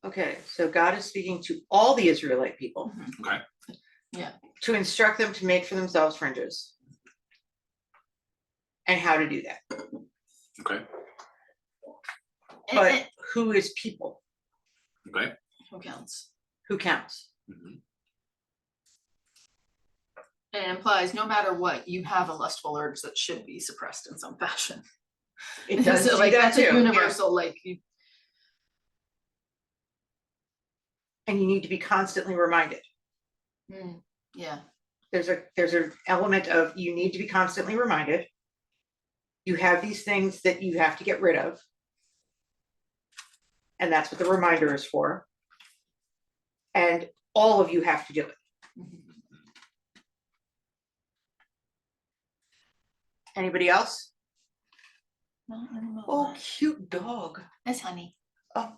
Okay, so God is speaking to all the Israelite people. Okay. Yeah. To instruct them to make for themselves fringes. And how to do that. Okay. But who is people? Okay. Who counts? Who counts? Mhm. It implies no matter what, you have a lustful urge that should be suppressed in some fashion. It does do Like that that's too, a yeah. universal, like And you need to be constantly reminded. yeah. There's an element of you need to be constantly reminded. You have these things that you have to get rid of. And that's what the reminder is for. And all of you have to do it. Anybody else? Not anymore. Oh, cute dog. That's Honey. Oh.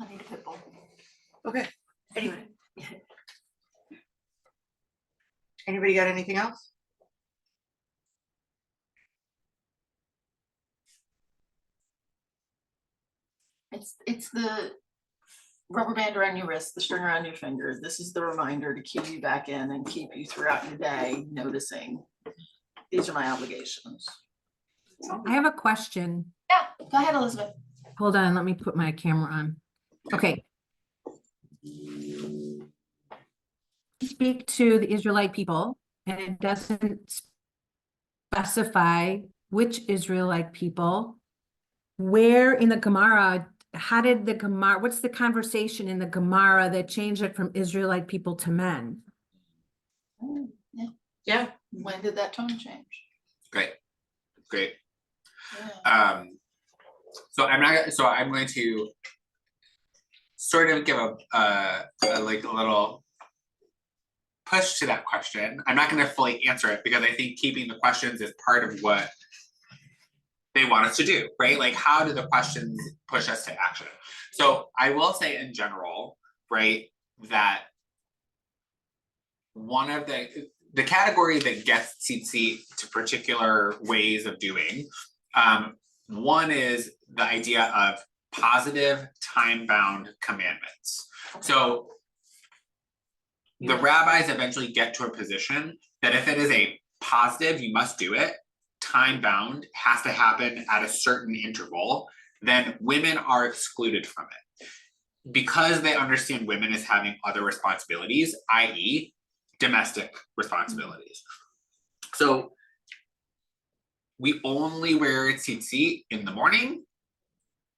Honey the pit bull. Okay. Anybody got anything else? It's the rubber band around your wrist, the string around your finger. This is the reminder to cue you back in and keep you throughout your day noticing these are my obligations. I have a question. Yeah, go ahead, Elizabeth. Hold on, let me put my camera on. Okay. Speak to the Israelite people, and it doesn't specify which Israelite people. Where in the Gemara, how did the Gemara, what's the conversation in the Gemara that changed it from Israelite people to men? Yeah. When did that tone change? Great. Yeah. So I'm going to sort of give a little push to that question. I'm not going to fully answer it because I think keeping the questions is part of what they want us to do, right? Like, how do the questions push us to action? So I will say in general, right, that one of the category that gets tzitzit to particular ways of doing, one is the idea of positive time-bound commandments. So the rabbis eventually get to a position that if it is a positive, you must do it, time-bound, has to happen at a certain interval, then women are excluded from it. Because they understand women as having other responsibilities, i.e. domestic responsibilities. So we only wear tzitzit in the morning,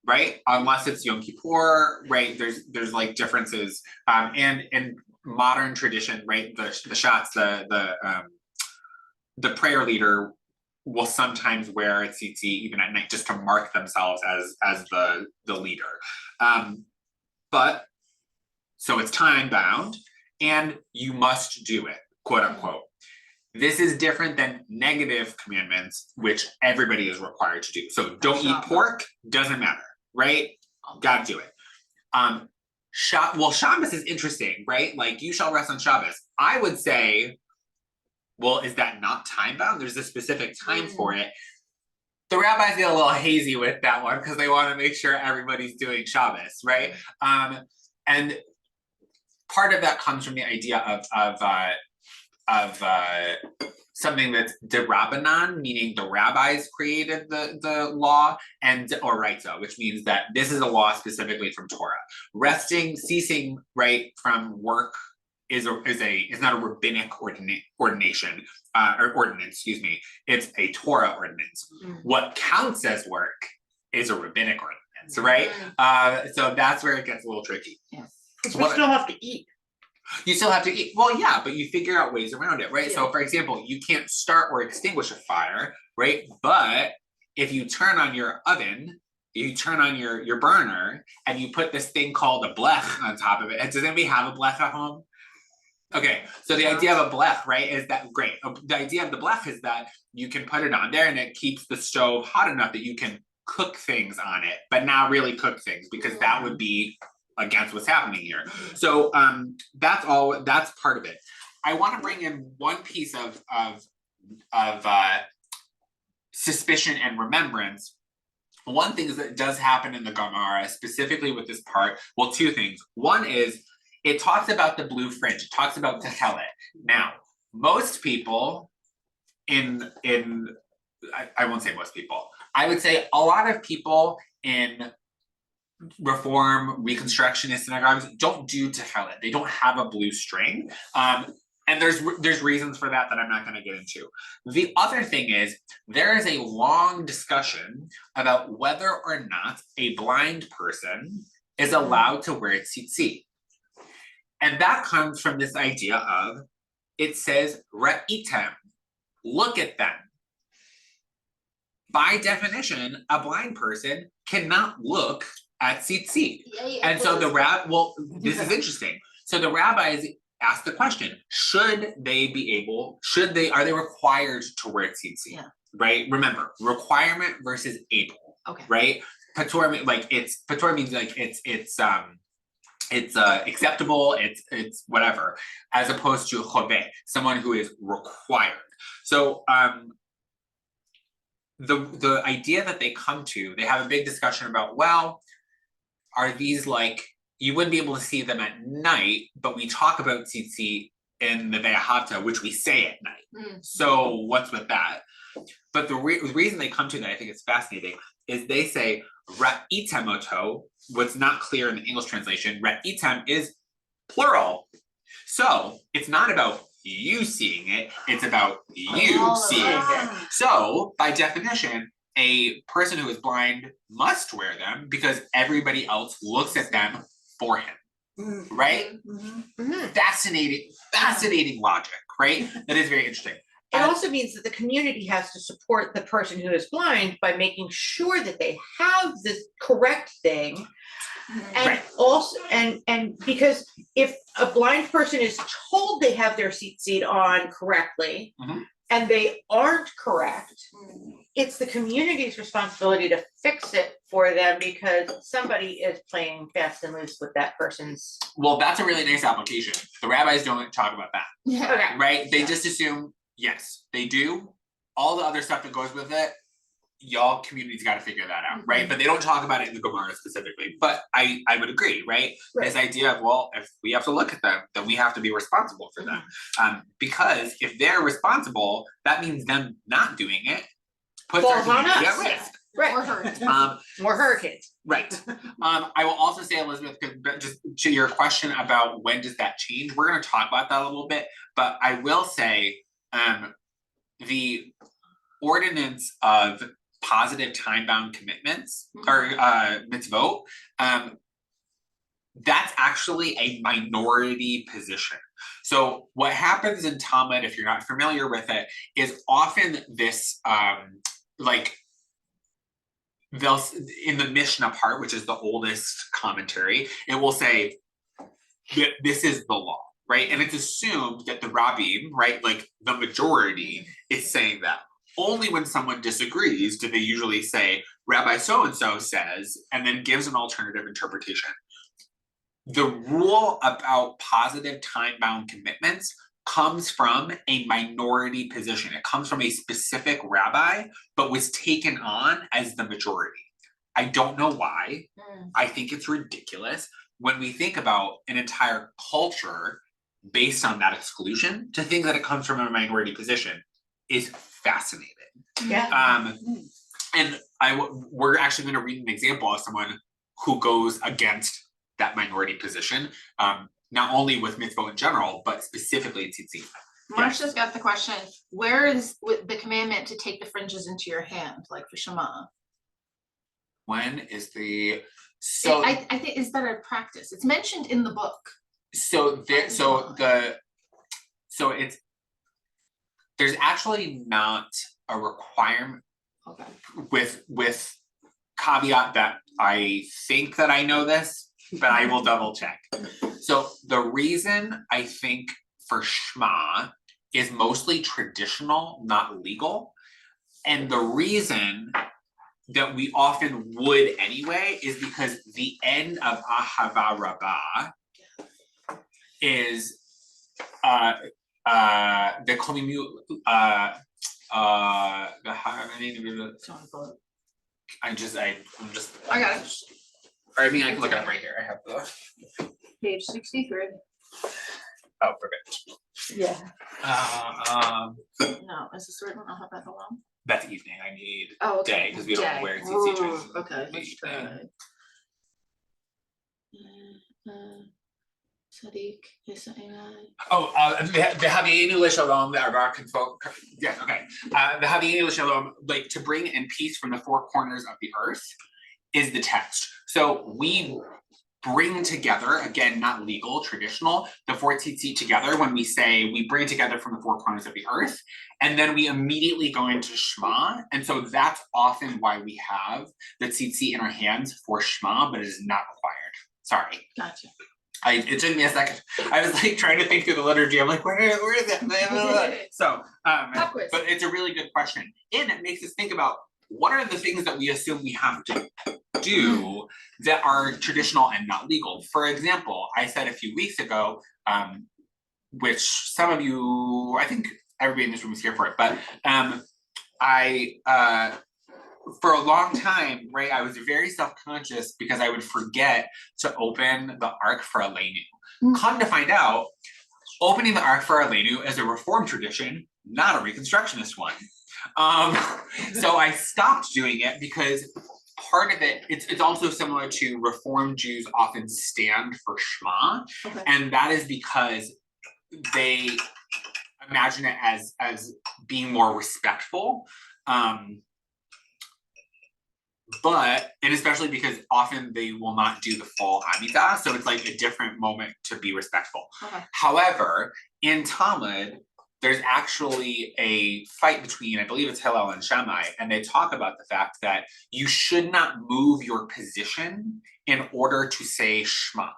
right? Unless it's Yom Kippur, right? There's like differences. And in modern tradition, right? The shots, the prayer leader will sometimes wear a tzitzit even at night just to mark themselves as the leader. But so it's time bound and you must do it, quote unquote. This is different than negative commandments, which everybody is required to do. So don't eat pork, doesn't matter, right? Gotta do it. Shabbos is interesting, right? Like you shall rest on Shabbos. I would say, well, is that not time bound? There's a specific time for it. the rabbis get a little hazy with that one because they want to make sure everybody's doing Shabbos, right? And part of that comes from the idea of something that's de-rabbanan, meaning the rabbis created the law, or raita, which means that this is a law specifically from Torah. Ceasing right from work is not a rabbinic ordination or ordinance, excuse me. It's a Torah ordinance. What counts as work is a rabbinic ordinance, right? So that's where it gets a little tricky. Yes. We still have to eat. You still have to eat. Well, yeah, but you figure out ways around it, right? Yeah. So for example, you can't start or extinguish a fire, right? But if you turn on your oven, you turn on your burner, and you put this thing called a blech on top of it. Does anybody have a blech at home? Okay, so the idea of a blech, right, is that great. The idea of the blech is that you can put it on there and it keeps the stove hot enough that you can cook things on it, but not really cook things, because that would be against what's happening here. So that's part of it. I want to bring in one piece of suspicion and remembrance. One thing that does happen in the Gemara, specifically with this part, well, two things. One is it talks about the blue fringe. It talks about techelet. Now, most people I won't say most people. I would say a lot of people in Reform, Reconstructionist synagogues don't do techelet. They don't have a blue string. And there's reasons for that I'm not going to get into. The other thing is there is a long discussion about whether or not a blind person is allowed to wear tzitzit. And that comes from this idea of, it says, ra'item, look at them. By definition, a blind person cannot look at tzitzit. And so this is interesting. So the rabbis asked the question, are they required to wear tzitzit? Yeah. Right? Remember, requirement versus able. Okay. Right? Patur means like it's acceptable, it's whatever, as opposed to choveh, someone who is required. So the idea that they come to, they have a big discussion about, well, are these like, you wouldn't be able to see them at night, but we talk about tzitzit in the Ve'ahavta, which we say at night. So what's with that? But the reason they come to that, I think it's fascinating, is they say ra'item oto. What's not clear in the English translation, ra'item is plural. So it's not about you seeing it, it's about you seeing it. So by definition, a person who is blind must wear them because everybody else looks at them for him, right? Fascinating logic, right? That is very interesting. It also means that the community has to support the person who is blind by making sure that they have the correct thing. And Right. also, and because if a blind person is told they have their seat on correctly, and they aren't correct, it's the community's responsibility to fix it for them because somebody is playing fast and loose with that person's. Well, that's a really nice application. The rabbis don't talk about that, Yeah. Okay. right? They just assume, yes, they do. All the other stuff that goes with it, y'all community's got to figure that out, right? But they don't talk about it in the Gemara specifically. But I would agree, right? This idea of, well, if we have to look at them, then we have to be responsible for them. Because if they're responsible, that means them not doing it puts our Falls on community at us. risk. Or hurt. More hurricanes. Right. I will also say, Elizabeth, just to your question about when does that change, we're going to talk about that a little bit, but I will say the ordinance of positive time-bound commitments or mitzvot, that's actually a minority position. So what happens in Talmud, if you're not familiar with it, is often this they'll, in the Mishnah part, which is the oldest commentary, it will say that this is the law, right? And it's assumed that the Rabbi, right, like the majority, is saying that. Only when someone disagrees do they usually say, Rabbi so-and-so says, and then gives an alternative interpretation. The rule about positive time-bound commitments comes from a minority position. It comes from a specific rabbi, but was taken on as the majority. I don't know why. I think it's ridiculous when we think about an entire culture based on that exclusion. To think that it comes from a minority position is fascinating. Yeah. And we're actually going to read an example of someone who goes against that minority position, not only with mitzvot in general, but specifically tzitzit. Marcia's got the question, where is with the commandment to take the fringes into your hand, like for Shema? When is the, so, I think, is that a practice? It's mentioned in the book. so there, so it's, there's actually not a requirement Okay. with caveat that I think that I know this, but I will double check. So the reason I think for Shema is mostly traditional, not legal. And the reason that we often would anyway is because the end of Ahava Rabbah is the komimu I'm just I got it. or I mean I can look it up right here. I have the Page 63. oh perfect. Yeah. No, is this the right one? I'll have that alone. That's evening. I need Oh, okay. day because we don't Day. wear CC Ooh, dresses. okay, let's try. Sadiq, Oh, V'havienu l'shalom, the Arba confo. Yes, okay. V'havienu l'shalom, like to bring in peace from the four corners of the earth, is the text. So we bring together, again, not legal, traditional, the four tzitzit together when we say we bring together from the four corners of the earth, and then we immediately go into Shema. And so that's often why we have the tzitzit in our hands for Shema, but it is not required. Sorry. Gotcha. It took me a second. I was like trying to think through the liturgy. I'm like, where is it? So, but it's a really good question. And it makes us think about what are the things that we assume we have to do that are traditional and not legal. For example, I said a few weeks ago, which some of you, I think everybody in this room is here for it, but for a long time, right, I was very self-conscious because I would forget to open the Ark for Aleinu. Come to find out, opening the Ark for Aleinu is a Reformed tradition, not a Reconstructionist one. So I stopped doing it because part of it, it's also similar to Reformed Jews often stand for Shema, Okay. and that is because they imagine it as being more respectful. And especially because often they will not do the full Amidah, so it's like a different moment to be respectful. Okay. However, in Talmud, there's actually a fight between, I believe it's Hillel and Shammai, and they talk about the fact that you should not move your position in order to say Shema.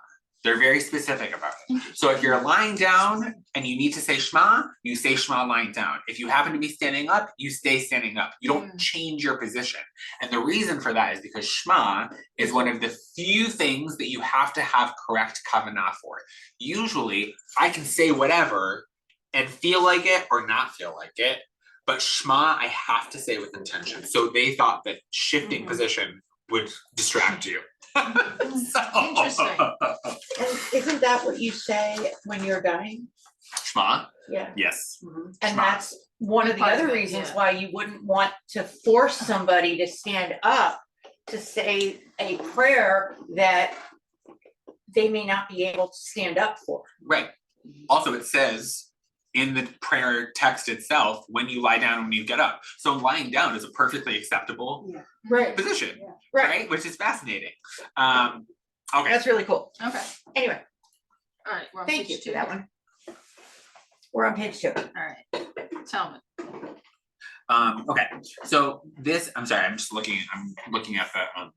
They're very specific about it. So if you're lying down and you need to say Shema, you say Shema lying down. If you happen to be standing up, you stay standing up. You don't change your position. And the reason for that is because Shema is one of the few things that you have to have correct kavanah for. Usually, I can say whatever and feel like it or not feel like it, but Shema, I have to say with intention. So they thought that shifting position would distract you. Interesting. And isn't that what you say when you're dying? Shema? Yeah. Yes. And Shema. that's one of the Part of other it, reasons yeah. why you wouldn't want to force somebody to stand up to say a prayer that they may not be able to stand up for. Right. Also, it says in the prayer text itself, when you lie down and when you get up. So lying down is a perfectly acceptable Right. position, Right. right? Which is fascinating. Okay. That's really cool. Okay, Anyway, all right. we're on thank page you two. for that one. We're on page 2. All right, tell me. Okay. So this, I'm sorry, I'm looking at the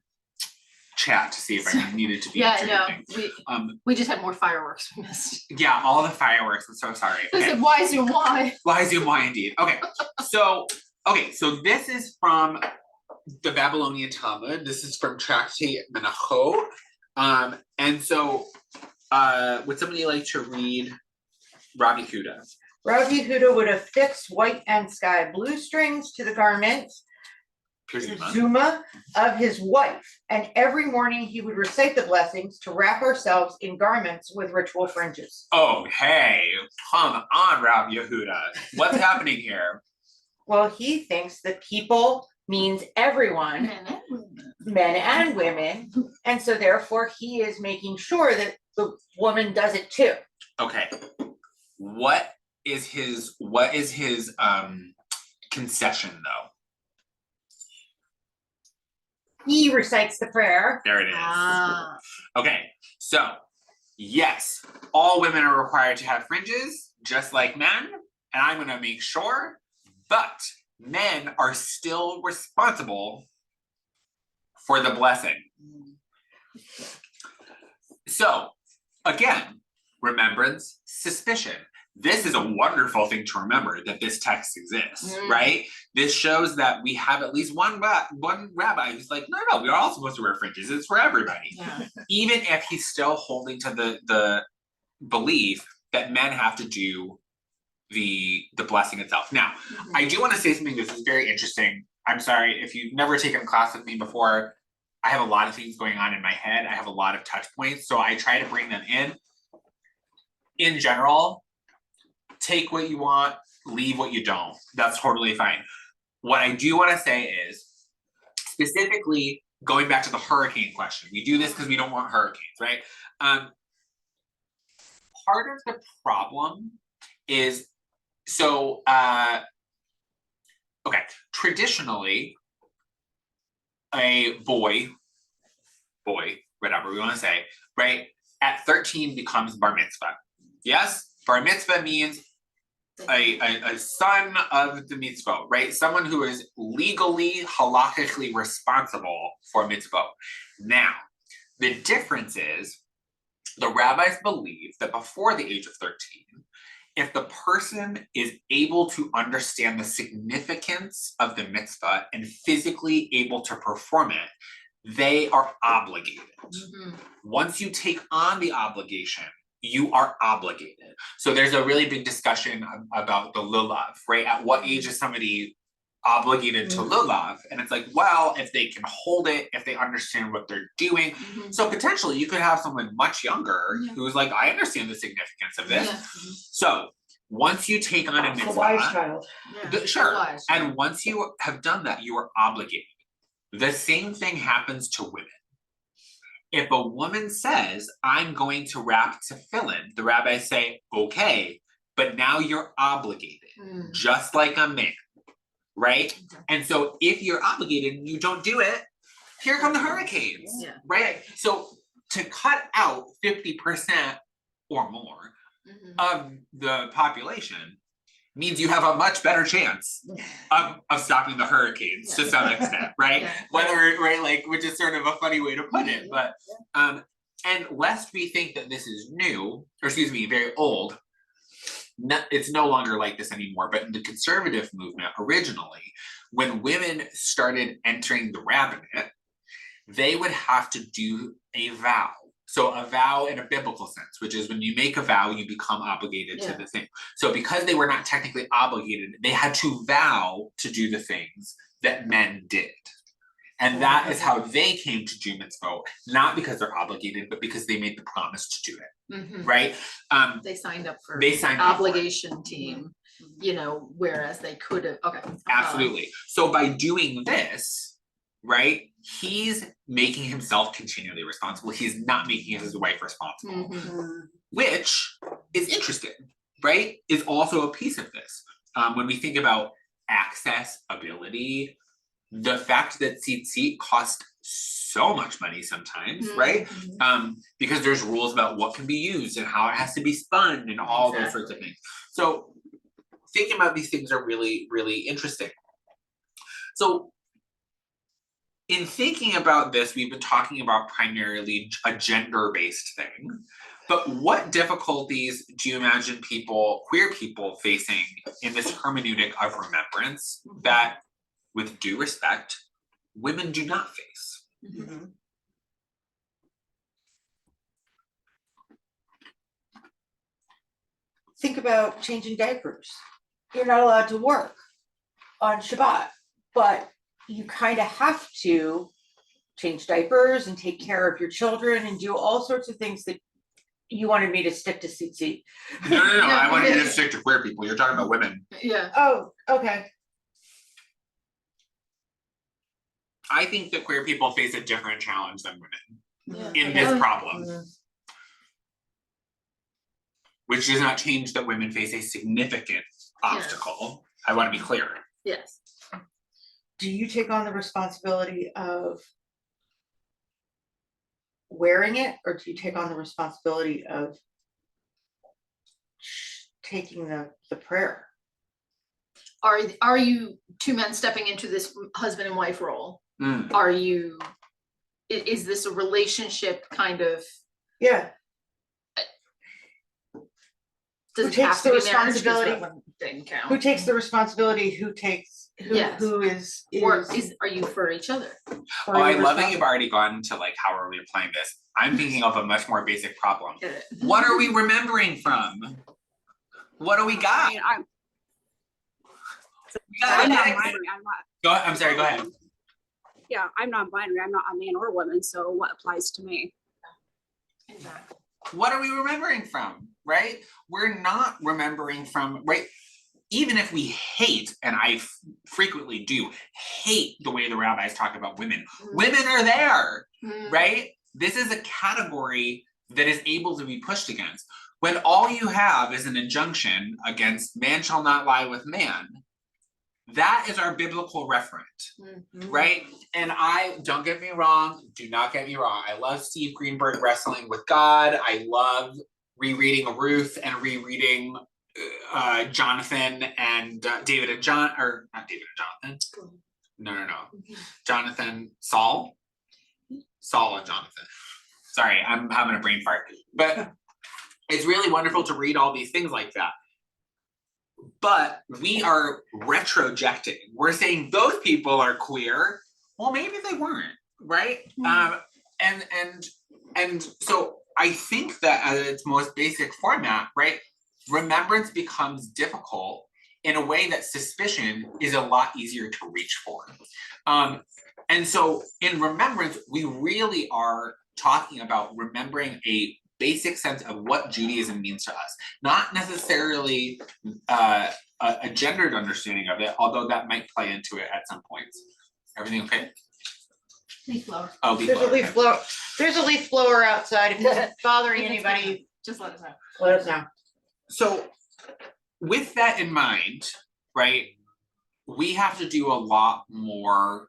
chat to see if I needed to be Yeah, answering no, anything. we just had more fireworks we missed. Yeah, all the fireworks. I'm so sorry. I Okay. said, why Zoom, why? Why Zoom? Why indeed? Okay, so this is from the Babylonian Talmud. This is from Tractate Menachot. And so would somebody like to read Rabbi Huda? Rabbi Yehuda would affix white and sky blue strings to the garment, Zuma, of his wife, and every morning he would recite the blessings to wrap ourselves in garments with ritual fringes. Oh, hey, come on, Rabbi Yehuda. What's happening here? Well, he thinks that people means everyone, men and women, and so therefore he is making sure that the woman does it too. Okay. What is his concession though? He recites the prayer. There it is. Ah. Okay, so yes, all women are required to have fringes, just like men, and I'm gonna make sure, but men are still responsible for the blessing. So, again, remembrance, suspicion. This is a wonderful thing to remember that this text exists, right? This shows that we have at least one rabbi who's like, no, we're all supposed to wear fringes. It's for everybody. Yeah. Even if he's still holding to the belief that men have to do the blessing itself. Now, I do want to say something this is very interesting. I'm sorry, if you've never taken a class with me before, I have a lot of things going on in my head. I have a lot of touch points, so I try to bring them in. In general, take what you want, leave what you don't. That's totally fine. What I do want to say is, specifically going back to the hurricane question, we do this because we don't want hurricanes, right? Part of the problem is, so, okay, traditionally, a boy, whatever we want to say, right, at 13 becomes bar mitzvah. Yes, bar mitzvah means a son of the mitzvah, right? Someone who is legally, halakhically responsible for mitzvah. Now, the difference is the rabbis believe that before the age of 13, if the person is able to understand the significance of the mitzvah and physically able to perform it, they are obligated. Once you take on the obligation, you are obligated. So there's a really big discussion about the lulav, right? At what age is somebody obligated to lulav? And it's like, well, if they can hold it, if they understand what they're doing. So potentially you could have someone much younger who's like, I understand the significance of this. So once you take on a mitzvah, The wise child. sure, and once you have done that, you are obligated. The same thing happens to women. If a woman says, I'm going to wrap tefillin, the rabbis say, okay, but now you're obligated, just like a man, right? And so if you're obligated and you don't do it, here come the hurricanes, right? So to cut out 50% or more of the population means you have a much better chance of stopping the hurricanes to some extent, right? Whether, right, like, which is sort of a funny way to put it, but, and lest we think that this is new, or excuse me, very old, it's no longer like this anymore, but in the conservative movement, originally, when women started entering the rabbinate, they would have to do a vow. So a vow in a biblical sense, which is when you make a vow, you become obligated to the thing. So because they were not technically obligated, they had to vow to do the things that men did. And that is how they came to do mitzvah, not because they're obligated, but because they made the promise to do it, right? They signed up for They signed up for it. obligation team, you know, whereas they could have, Absolutely. So by doing this, right, he's making himself continually responsible. He's not making his wife responsible, which is interesting, right? Is also a piece of this. When we think about access, ability, the fact that tzitzit cost so much money sometimes, right? Because there's rules about what can be used and how it has to be spun and all those sorts of things. So thinking about these things are really, really interesting. So in thinking about this, we've been talking about primarily a gender-based thing, but what difficulties do you imagine people, queer people, facing in this hermeneutic of remembrance that, with due respect, women do not face? think about changing diapers. You're not allowed to work on Shabbat, but you kind of have to change diapers and take care of your children and do all sorts of things that you wanted me to stick to CC. No, No, I wanted you to because- stick to queer people. You're talking about women. Yeah. Oh, okay. I think that queer people face a different challenge than women in Yeah. this problem, which does not change that women face a significant obstacle. I want to be clear. Yes. Do you take on the responsibility of wearing it, or do you take on the responsibility of taking the prayer? Are you two men stepping into this husband and wife role? Mm. Are you, is this a relationship kind of, Yeah. does Who it takes have to the be marriage? 'Cause responsibility? that one didn't count. Who takes the responsibility? Who takes Yes. who is Or are you for each other? or Oh, I you're love that you've responsible? already gone to like how are we applying this. I'm thinking of a much more basic problem. Get it? What are we remembering from? What do we got? I mean, I'm We got I'm an not ex- binary. I'm not. Go ahead, I'm sorry, go ahead. Yeah, I'm not binary. I'm not a man or woman. So what applies to me? Exactly. What are we remembering from, right? We're not remembering from, right? Even if we hate, and I frequently do, hate the way the rabbis talk about women, women are there, Mm. right? This is a category that is able to be pushed against. When all you have is an injunction against man shall not lie with man, that is our biblical referent, right? And don't get me wrong, do not get me wrong. I love Steve Greenberg wrestling with God. I love rereading Ruth and rereading Jonathan and David and John, or not David and Jonathan. No. Jonathan, Saul and Jonathan. Sorry, I'm having a brain fart. But it's really wonderful to read all these things like that. But we are retrojecting. We're saying those people are queer. Well, maybe they weren't, right? And so I think that at its most basic format, right? Remembrance becomes difficult in a way that suspicion is a lot easier to reach for. And so in remembrance, we really are talking about remembering a basic sense of what Judaism means to us, not necessarily a gendered understanding of it, although that might play into it at some points. Everything okay? Leaf blower. Oh, leaf There's a blower, leaf okay. blower. There's a leaf blower outside. If it's bothering If it's anybody, Just let us know. let us know. So with that in mind, right, we have to do a lot more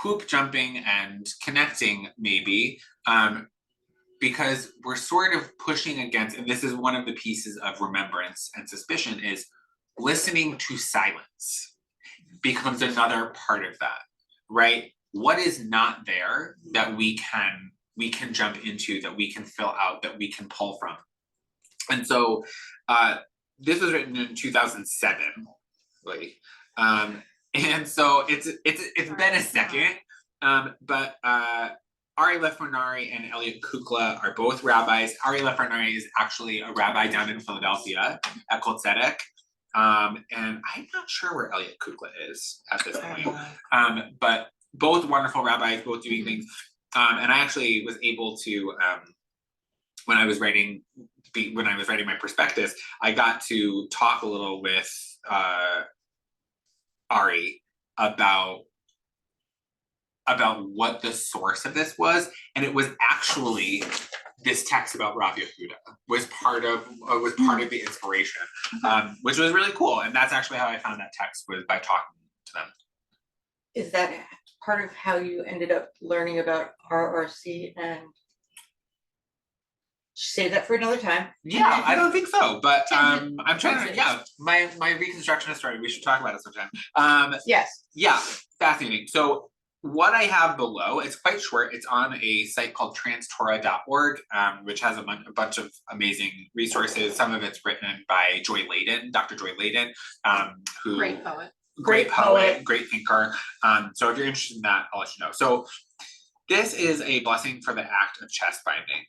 hoop jumping and connecting maybe, because we're sort of pushing against, and this is one of the pieces of remembrance and suspicion, is listening to silence becomes another part of that, right? What is not there that we can jump into, that we can fill out, that we can pull from? And so this was written in 2007, really. And so it's been a second, but Ari Lefranari and Elliot Kukla are both rabbis. Ari Lefranari is actually a rabbi down in Philadelphia at Kol Tzedek. And I'm not sure where Elliot Kukla is at this point. But both wonderful rabbis, both doing things. And I actually was able to, when I was writing my prospectus, I got to talk a little with Ari about what the source of this was, and it was actually this text about Rabbi Yehuda was part of the inspiration, which was really cool. And that's actually how I found that text, was by talking to them. Is that part of how you ended up learning about RRC, and save that for another time? Yeah, I don't think so, but I'm trying to. Tangent. Yeah, my Reconstructionist story. We should talk about it sometime. Yes. Yeah, fascinating. So what I have below, it's quite short. It's on a site called transtorah.org, which has a bunch of amazing resources. Some of it's written by Joy Layden, Dr. Joy Layden, who Great poet. great poet, great thinker. So if you're interested in that, I'll let you know. So This is a blessing for the act of chest binding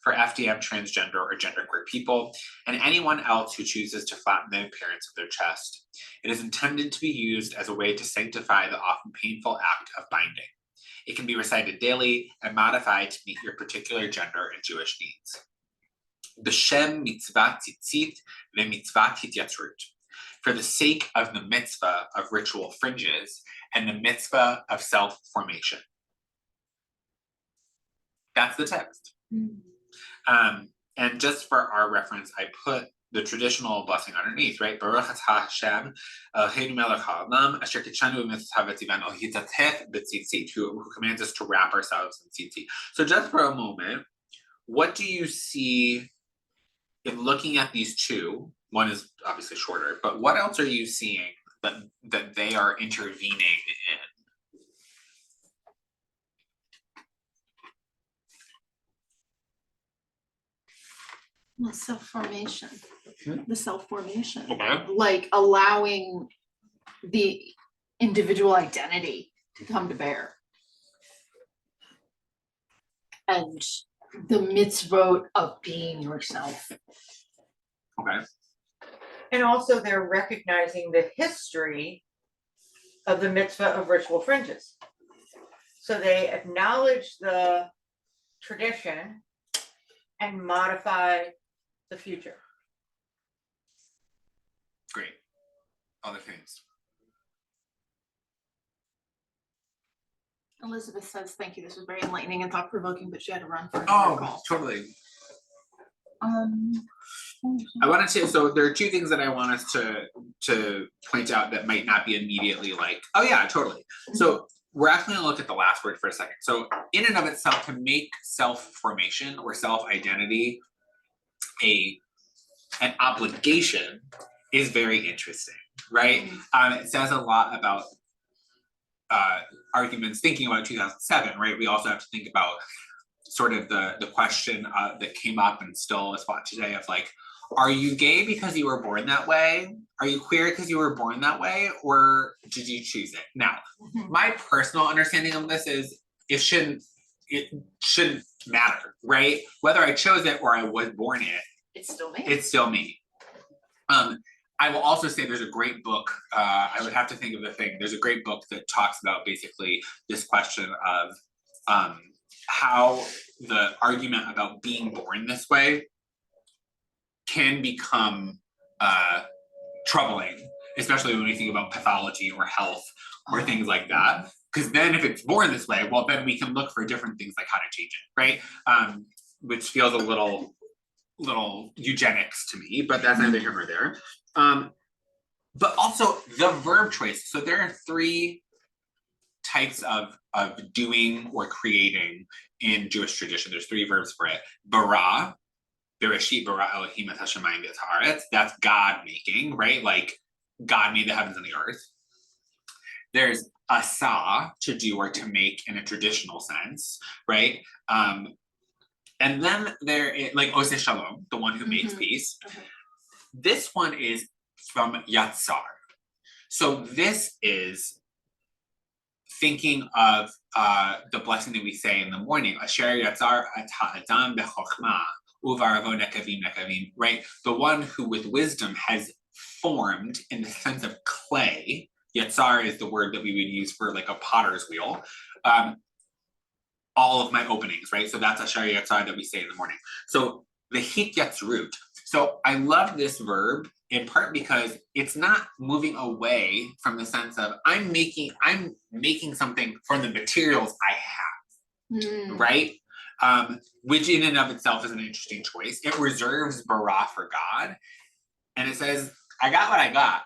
for FDM, transgender, or genderqueer people, and anyone else who chooses to flatten the appearance of their chest. It is intended to be used as a way to sanctify the often painful act of binding. It can be recited daily and modified to meet your particular gender and Jewish needs. B'shem mitzvah tzitzit ve'mitzvah hityatzrut. For the sake of the mitzvah of ritual fringes and the mitzvah of self-formation. That's the text. And just for our reference, I put the traditional blessing underneath, right? Baruch atah Hashem, Eloheinu melech haolam, asher kitshanu b'mitzvah v'tzivanu hitatech b'tzitzit, who commands us to wrap ourselves in tzitzit. So just for a moment, what do you see in looking at these two? One is obviously shorter, but what else are you seeing that they are intervening in? Well, self-formation, the self-formation, Okay. like allowing the individual identity to come to bear. And the mitzvot of being yourself. Okay. And also they're recognizing the history of the mitzvah of ritual fringes. So they acknowledge the tradition and modify the future. Great. Other things. Elizabeth says, thank you, this was very enlightening and thought-provoking, but she had to run for another Oh, call. totally. I wanted to, so there are two things that I want us to point out that might not be immediately like, oh yeah, totally. So we're actually gonna look at the last word for a second. So in and of itself, to make self-formation or self-identity an obligation is very interesting, right? It says a lot about arguments thinking about 2007, right? We also have to think about sort of the question that came up and still is fought today of like, are you gay because you were born that way? Are you queer because you were born that way? Or did you choose it? Now, my personal understanding of this is it shouldn't matter, right? Whether I chose it or I was born it, It's still me. it's still me. I will also say there's a great book, I would have to think of the thing, there's a great book that talks about basically this question of how the argument about being born this way can become troubling, especially when we think about pathology or health or things like that. Because then if it's born this way, well, then we can look for different things like how to change it, right? Which feels a little eugenics to me, but that's neither here nor there. But also the verb choice. So there are three types of doing or creating in Jewish tradition. There's three verbs for it. Bara, Bereshit bara Elohim et hashamayim v'et haaretz. That's God making, right? Like God made the heavens and the earth. There's asa, to do or to make in a traditional sense, right? And then there is like Oseh Shalom, the one who makes peace. This one is from Yatzar. So this is thinking of the blessing that we say in the morning, Asher Yatzar et ha'adam b'chokhmah uvaravo nekavim nekavim, right? The one who with wisdom has formed in the sense of clay. Yatzar is the word that we would use for like a potter's wheel. All of my openings, right? So that's Asher Yatzar that we say in the morning. So the hityatzrut. So I love this verb in part because it's not moving away from the sense of I'm making something from the materials I have, right? Which in and of itself is an interesting choice. It reserves bara for God. And it says, I got what I got.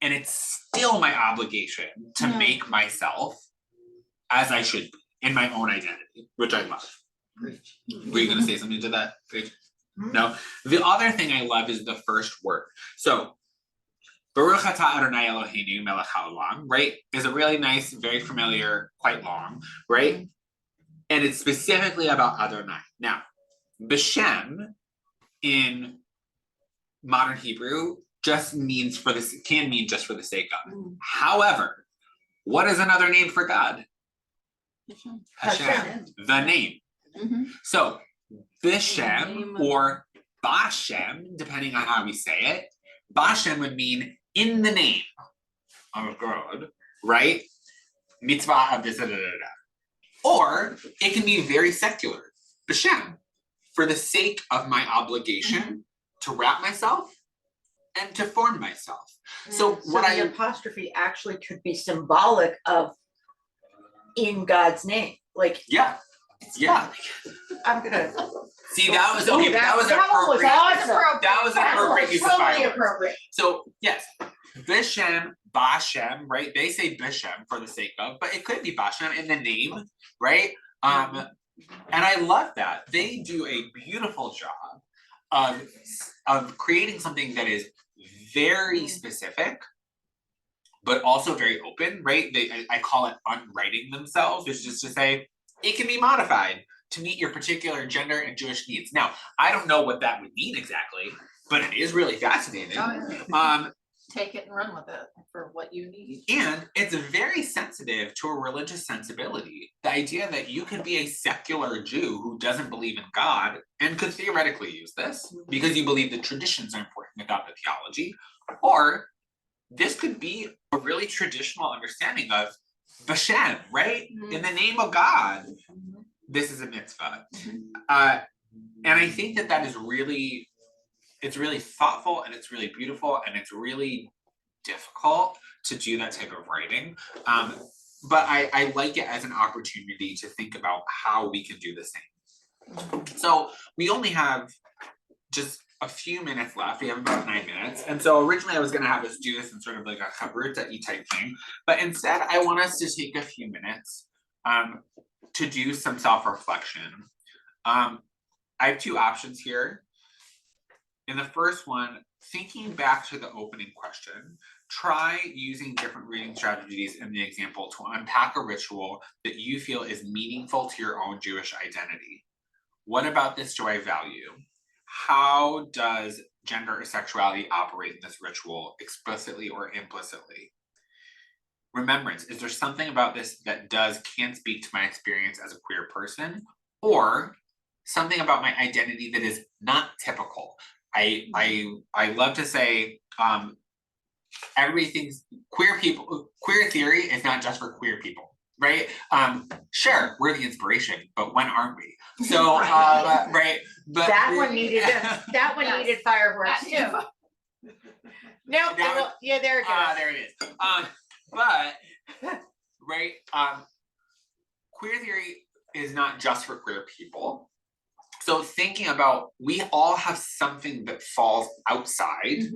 And it's still my obligation to make myself as I should be in my own identity, which I love. Were you gonna say something to that, Paige? No. The other thing I love is the first word. So Baruch atah Adonai Eloheinu melech haolam, right? Is a really nice, very familiar, quite long, right? And it's specifically about Adonai. Now, B'Shem in modern Hebrew just means can mean just for the sake of. However, what is another name for God? Hashem, the name. Mhm. So Bishem name of- or Bashem, depending on how we say it, Bashem would mean in the name of God, right? Mitzvah of this, da, da, da, da. Or it can be very secular. Bishem, for the sake of my obligation to wrap myself and to form myself. So what the apostrophe actually could be symbolic of in God's name, like. yeah. I'm gonna. See, that was okay, but that was That one was appropriate. awesome. That was an That appropriate was use of totally fireworks. appropriate. So yes, Bishem, Bashem, right? They say Bishem for the sake of, but it could be Bashem in the name, right? And I love that. They do a beautiful job of creating something that is very specific, but also very open, right? I call it unwriting themselves, which is to say it can be modified to meet your particular gender and Jewish needs. Now, I don't know what that would mean exactly, but it is really fascinating. Take it and run with it for what you need. And it's very sensitive to a religious sensibility. The idea that you could be a secular Jew who doesn't believe in God and could theoretically use this because you believe the traditions are important about the theology, or this could be a really traditional understanding of Bashem, right? In the name of God, this is a mitzvah. And I think that is really, it's really thoughtful and it's really beautiful and it's really difficult to do that type of writing. But I like it as an opportunity to think about how we can do the same. So we only have just a few minutes left. We have about 9 minutes. And so originally I was gonna have us do this in sort of like a chavruta-y type thing, but instead I want us to take a few minutes to do some self-reflection. I have two options here. In the first one, thinking back to the opening question, try using different reading strategies in the example to unpack a ritual that you feel is meaningful to your own Jewish identity. What about this do I value? How does gender or sexuality operate in this ritual, explicitly or implicitly? Remembrance, is there something about this that can speak to my experience as a queer person, or something about my identity that is not typical? I love to say everybody thinks queer theory is not just for queer people, right? Sure, we're the inspiration, but when aren't we? So right, but That one needed needed fireworks too. That No, yeah, there it goes. there it is. But right, queer theory is not just for queer people. So thinking about, we all have something that falls outside.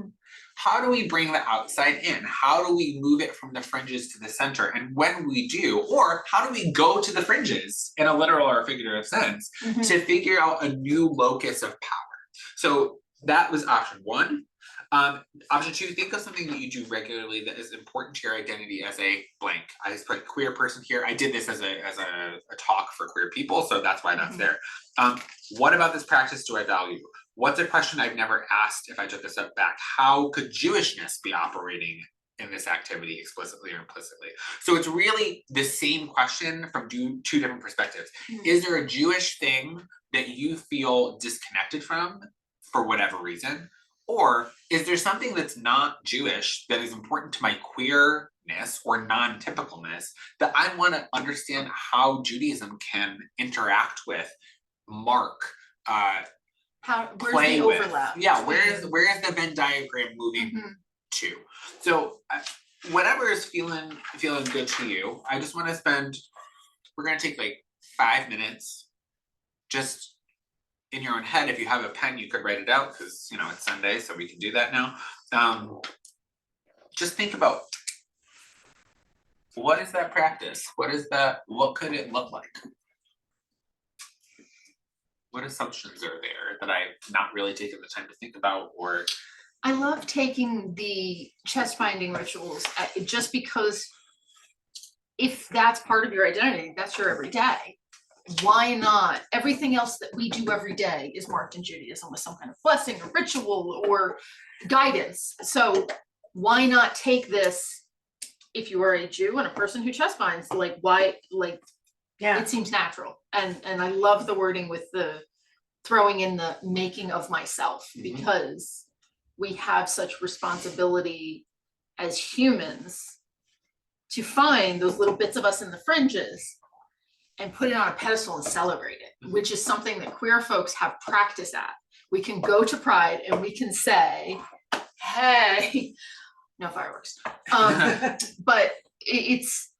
How do we bring the outside in? How do we move it from the fringes to the center? And when we do, or how do we go to the fringes in a literal or figurative sense to figure out a new locus of power? So that was option one. Option two, think of something that you do regularly that is important to your identity as a blank. I just put queer person here. I did this as a talk for queer people, so that's why that's there. What about this practice do I value? What's a question I've never asked if I took a step back? How could Jewishness be operating in this activity explicitly or implicitly? So it's really the same question from two different perspectives. Is there a Jewish thing that you feel disconnected from for whatever reason? Or is there something that's not Jewish that is important to my queerness or non-typicalness that I want to understand how Judaism can interact with, mark, where's play the with? overlap? Yeah, where is the Venn diagram moving to? So whatever is feeling good to you, I just want to we're going to take like 5 minutes just in your own head. If you have a pen, you could write it out because it's Sunday, so we can do that now. Just think about, what is that practice? What could it look like? What assumptions are there that I've not really taken the time to think about? Or I love taking the chest binding rituals just because if that's part of your identity, that's your everyday. Why not? Everything else that we do every day is marked in Judaism with some kind of blessing or ritual or guidance. So why not take this, if you are a Jew and a person who chest binds, Yeah. It seems natural, and I love the wording with the throwing in the making of myself, because we have such responsibility as humans to find those little bits of us in the fringes and put it on a pedestal and celebrate it, which is something that queer folks have practice at. We can go to Pride and we can say, hey, no fireworks. But it's,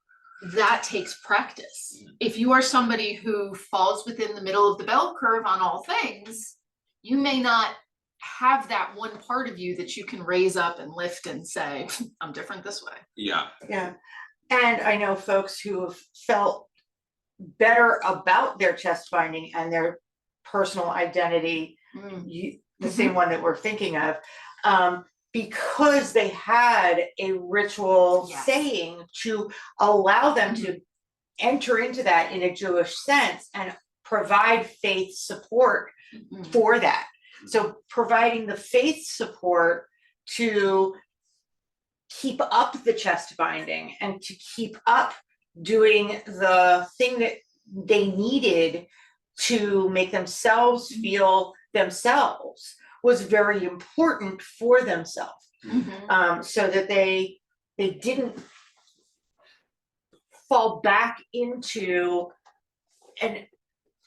that takes practice. If you are somebody who falls within the middle of the bell curve on all things, you may not have that one part of you that you can raise up and lift and say, I'm different this way. Yeah. Yeah, and I know folks who have felt better about their chest binding and their personal identity, the same one that we're thinking of, because they had a ritual Yes. saying to allow them to enter into that in a Jewish sense and provide faith support for that. So providing the faith support to keep up the chest binding and to keep up doing the thing that they needed to make themselves feel themselves was very important for themselves. So that they didn't fall back into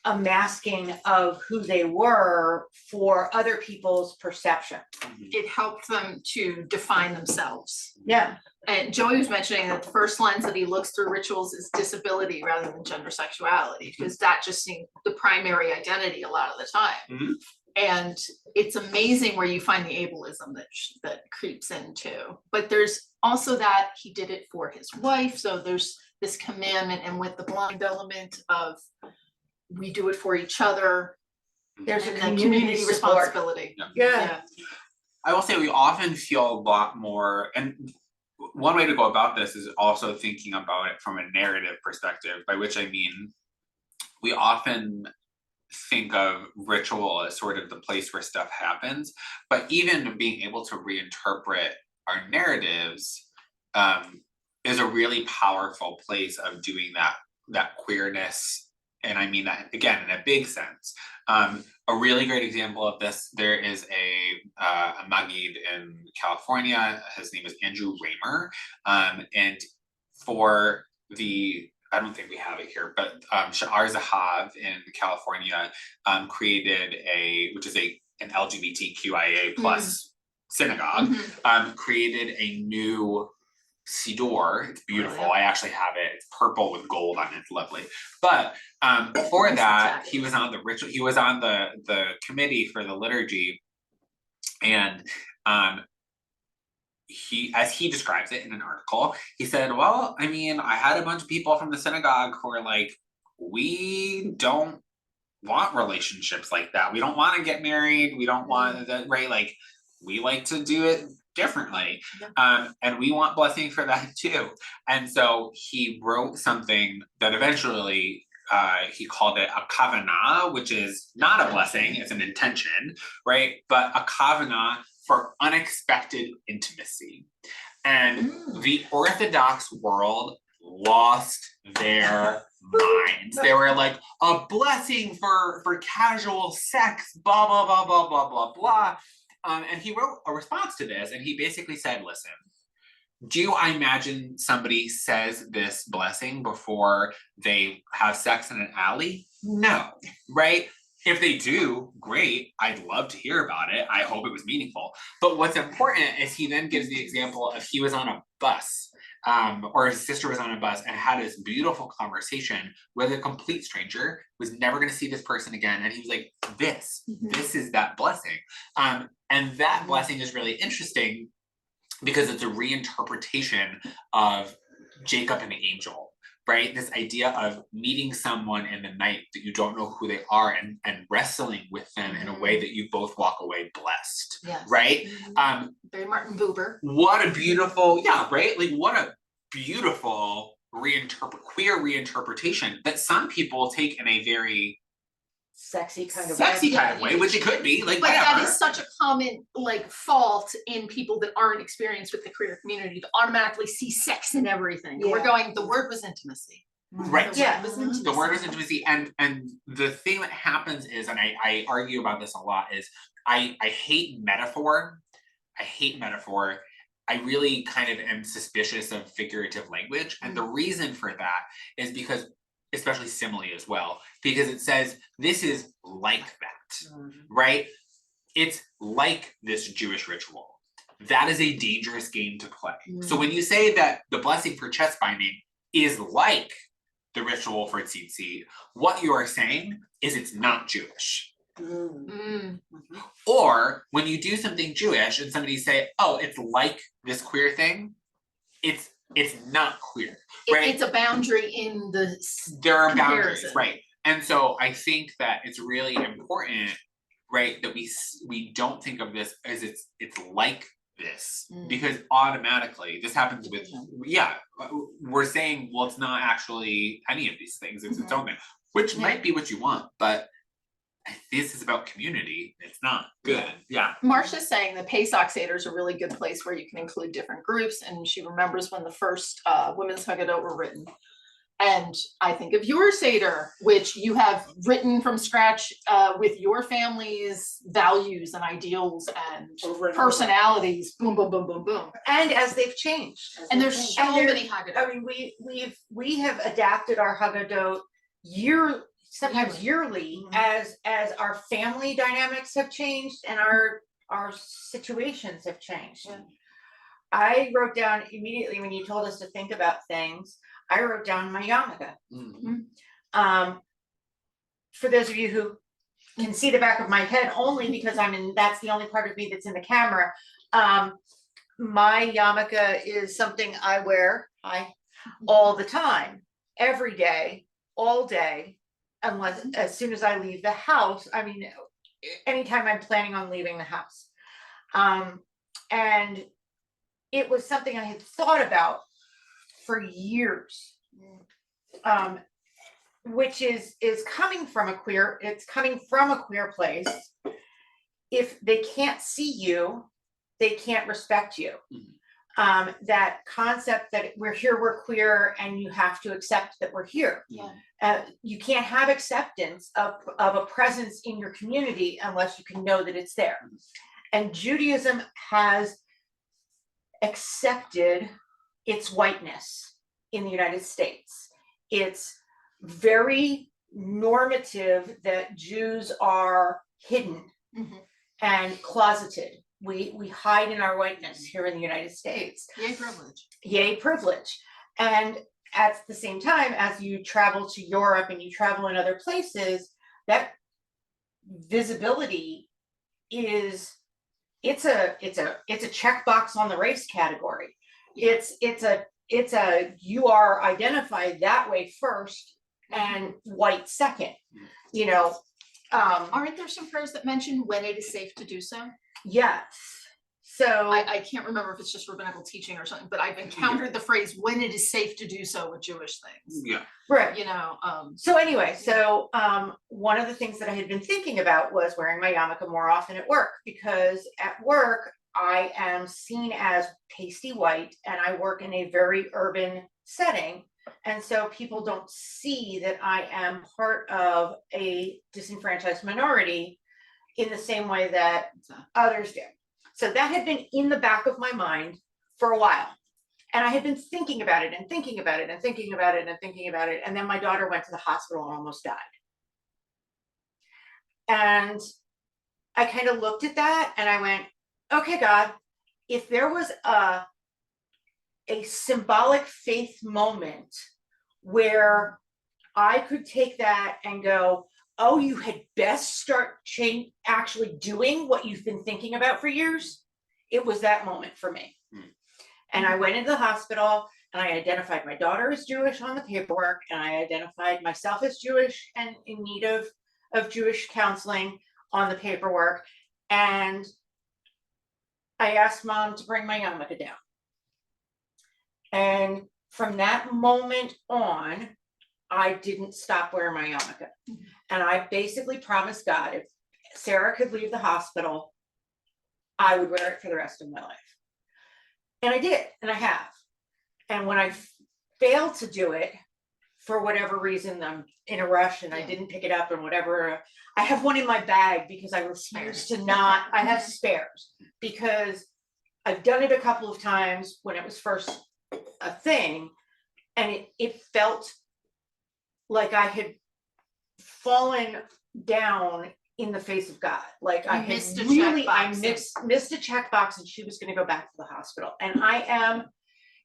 a masking of who they were for other people's perception. It helped them to define themselves. Yeah. And Joey was mentioning that the first lens that he looks through rituals is disability rather than gender sexuality, because that just seemed the primary identity a lot of the time. And it's amazing where you find the ableism that creeps in too. But there's also that he did it for his wife. So there's this commandment, and with the blind element of we do it for each other. There's a and community support. responsibility. Yeah. I will say we often feel a lot more, and one way to go about this is also thinking about it from a narrative perspective, by which I mean we often think of ritual as sort of the place where stuff happens, but even being able to reinterpret our narratives is a really powerful place of doing that queerness. And I mean that again in a big sense. A really great example of this, there is a Maggid in California. His name is Andrew Raymer, and for the, I don't think we have it here, but Sha'ar Zahav in California created which is an LGBTQIA plus synagogue, created a new Sidor. It's beautiful. I actually have it. It's purple with gold on it. It's lovely. But for that, he was on the ritual. He was on the committee for the liturgy, and as he describes it in an article, he said, well, I mean, I had a bunch of people from the synagogue who were like, we don't want relationships like that. We don't want to get married. We don't want that, right? Like, we like to do it differently. And we want blessing for that too. And so he wrote something that eventually he called it a kavanah, which is not a blessing, it's an intention, right? But a kavanah for unexpected intimacy. And the Orthodox world lost their minds. They were like, a blessing for casual sex, blah, blah, blah, blah, blah, blah, blah. And he wrote a response to this, and he basically said, listen, do I imagine somebody says this blessing before they have sex in an alley? No, right? If they do, great. I'd love to hear about it. I hope it was meaningful. But what's important is he then gives the example of he was on a bus, or his sister was on a bus and had this beautiful conversation with a complete stranger, was never going to see this person again. And he was like, this is that blessing. And that blessing is really interesting because it's a reinterpretation of Jacob and the angel, right? This idea of meeting someone in the night that you don't know who they are and wrestling with them in a way that you both walk away blessed, right? Very Martin Buber. What a beautiful, right? Like what a beautiful queer reinterpretation that some people take in a very Sexy kind of way, which it could be, like, but whatever. that is such a common fault in people that aren't experienced with the queer community to automatically see sex in everything. We're going, the word was intimacy. Right. The Yeah. word was The word was intimacy. intimacy, and the thing that happens is, and I argue about this a lot, is I hate metaphor. I hate metaphor. I really kind of am suspicious of figurative language, and the reason for that is because, especially simile as well, because it says this is like that, right? It's like this Jewish ritual. That is a dangerous game to play. So when you say that the blessing for chest binding is like the ritual for tzitzit, what you are saying is it's not Jewish. Mm. Or when you do something Jewish and somebody say, oh, it's like this queer thing, it's not queer, right? It's a boundary in the There are boundaries, comparison. right? And so I think that it's really important, right, that we don't think of this as it's like this, because automatically this happens with, we're saying, well, it's not actually any of these things, it's its own thing, which might be what you want, but this is about community, it's not good. Marcia's saying the Pesach Seder is a really good place where you can include different groups, and she remembers when the first women's Haggadah were written. And I think of your Seder, which you have written from scratch with your family's values and ideals and personalities, boom, boom, boom, boom, boom. And as they've changed. And there's so And there- many Haggadah. I mean, we have adapted our Haggadah sometimes yearly, as our family dynamics have changed and our situations have changed. Yeah. I wrote down immediately when you told us to think about things, I wrote down my yarmulke. For those of you who can see the back of my head only because that's the only part of me that's in the camera. My yarmulke is something I wear all the time, every day, all day, unless as soon as I leave the house. I mean, anytime I'm planning on leaving the house. And it was something I had thought about for years, which is coming from a queer place. If they can't see you, they can't respect you. That concept that we're queer, and you have to accept that we're here. You can't have acceptance of a presence in your community unless you can know that it's there. And Judaism has accepted its whiteness in the United States. It's very normative that Jews are hidden and closeted. We hide in our whiteness here in the United States. Yay privilege. Yay privilege. And at the same time, as you travel to Europe and you travel in other places, that visibility is it's a checkbox on the race category. It's a you are identified that way first and white second. Aren't there some prayers that mention when it is safe to do so? Yes. So I can't remember if it's just rabbinical teaching or something, but I've encountered the phrase when it is safe to do so with Jewish things. right. So anyway, one of the things that I had been thinking about was wearing my yarmulke more often at work, because at work I am seen as pasty white and I work in a very urban setting. And so people don't see that I am part of a disenfranchised minority in the same way that others do. So that had been in the back of my mind for a while. And I had been thinking about it and thinking about it and thinking about it and thinking about it. And then my daughter went to the hospital and almost died. And I kind of looked at that and I went, okay, God, if there was a symbolic faith moment where I could take that and go, oh, you had best start actually doing what you've been thinking about for years. It was that moment for me. And I went into the hospital and I identified my daughter as Jewish on the paperwork, and I identified myself as Jewish and in need of Jewish counseling on the paperwork. And I asked Mom to bring my yarmulke down. And from that moment on, I didn't stop wearing my yarmulke. And I basically promised God, if Sarah could leave the hospital, I would wear it for the rest of my life. And I did, and I have. And when I failed to do it for whatever reason, I'm in a rush and I Yeah. didn't pick it up and whatever. I have one in my bag because I refuse to not, I have spares. Because I've done it a couple of times when it was first a thing. And it felt like I had fallen down in the face of God. Like I You had missed a really, I checkbox. missed a checkbox and she was gonna go back to the hospital. And I am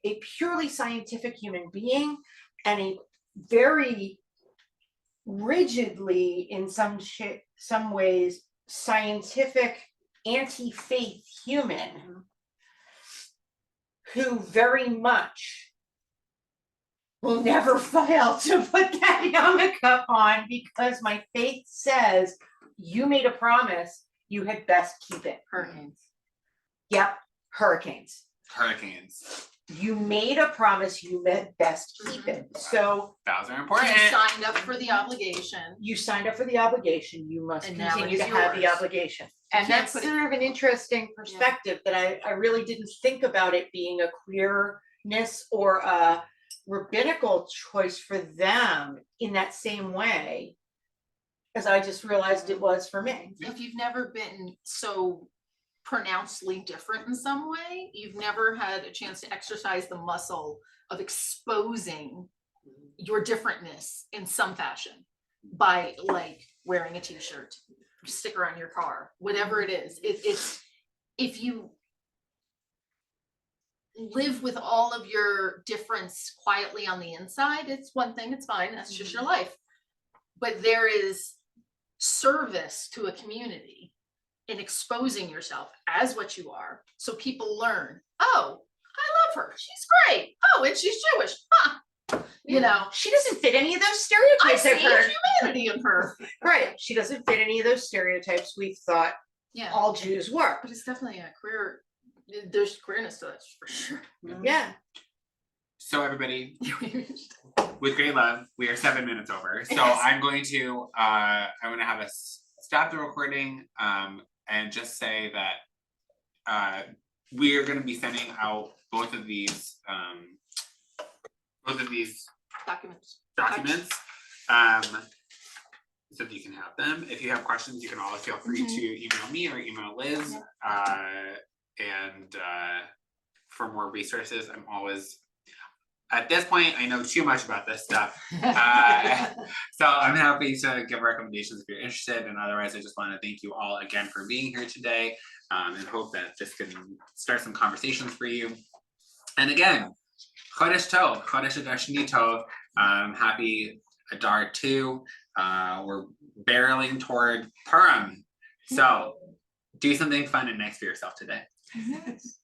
a purely scientific human being and a very rigidly, in some ways, scientific, anti-faith human who very much will never fail to put that yarmulke on because my faith says you made a promise, you had best keep it. Hurricanes. Yep, hurricanes. Hurricanes. You made a promise, you had best keep it. So Those are You important. signed up for the obligation. you signed up for the obligation, you must And now continue to it's have the yours. obligation. You And can't that's put it- sort of an interesting perspective that I really didn't think about it being a queerness or a rabbinical choice for them in that same way. As I just realized it was for me. If you've never been so pronouncedly different in some way, you've never had a chance to exercise the muscle of exposing your differentness in some fashion by like wearing a t-shirt, sticker on your car, whatever it is. It's if you live with all of your difference quietly on the inside, it's one thing, it's fine, that's just your life. But there is service to a community in exposing yourself as what you are, so people learn, oh, I love her, she's great, oh, and she's Jewish, huh? You know, She doesn't fit any of those I stereotypes see I've heard. humanity in her. Right, she doesn't fit any of those stereotypes we've thought Yeah, all Jews were. but it's definitely a queer, there's queerness to it for sure. Yeah. So everybody, with great love, we are 7 minutes over. So Yes. I'm going to have us stop the recording and just say that we are going to be sending out both of these Documents. documents so that you can have them. If you have questions, you can always feel free Mhm. to email me or email Liz. And for more resources, I'm always, at this point, I know too much about this stuff. So I'm happy to give recommendations if you're interested, and otherwise I just want to thank you all again for being here today, and hope that this can start some conversations for you. And again, Chodesh Tov, Chodesh Adar Sheni Tov, happy Adar 2. We're barreling toward Purim. So do something fun and nice for yourself today. Yes.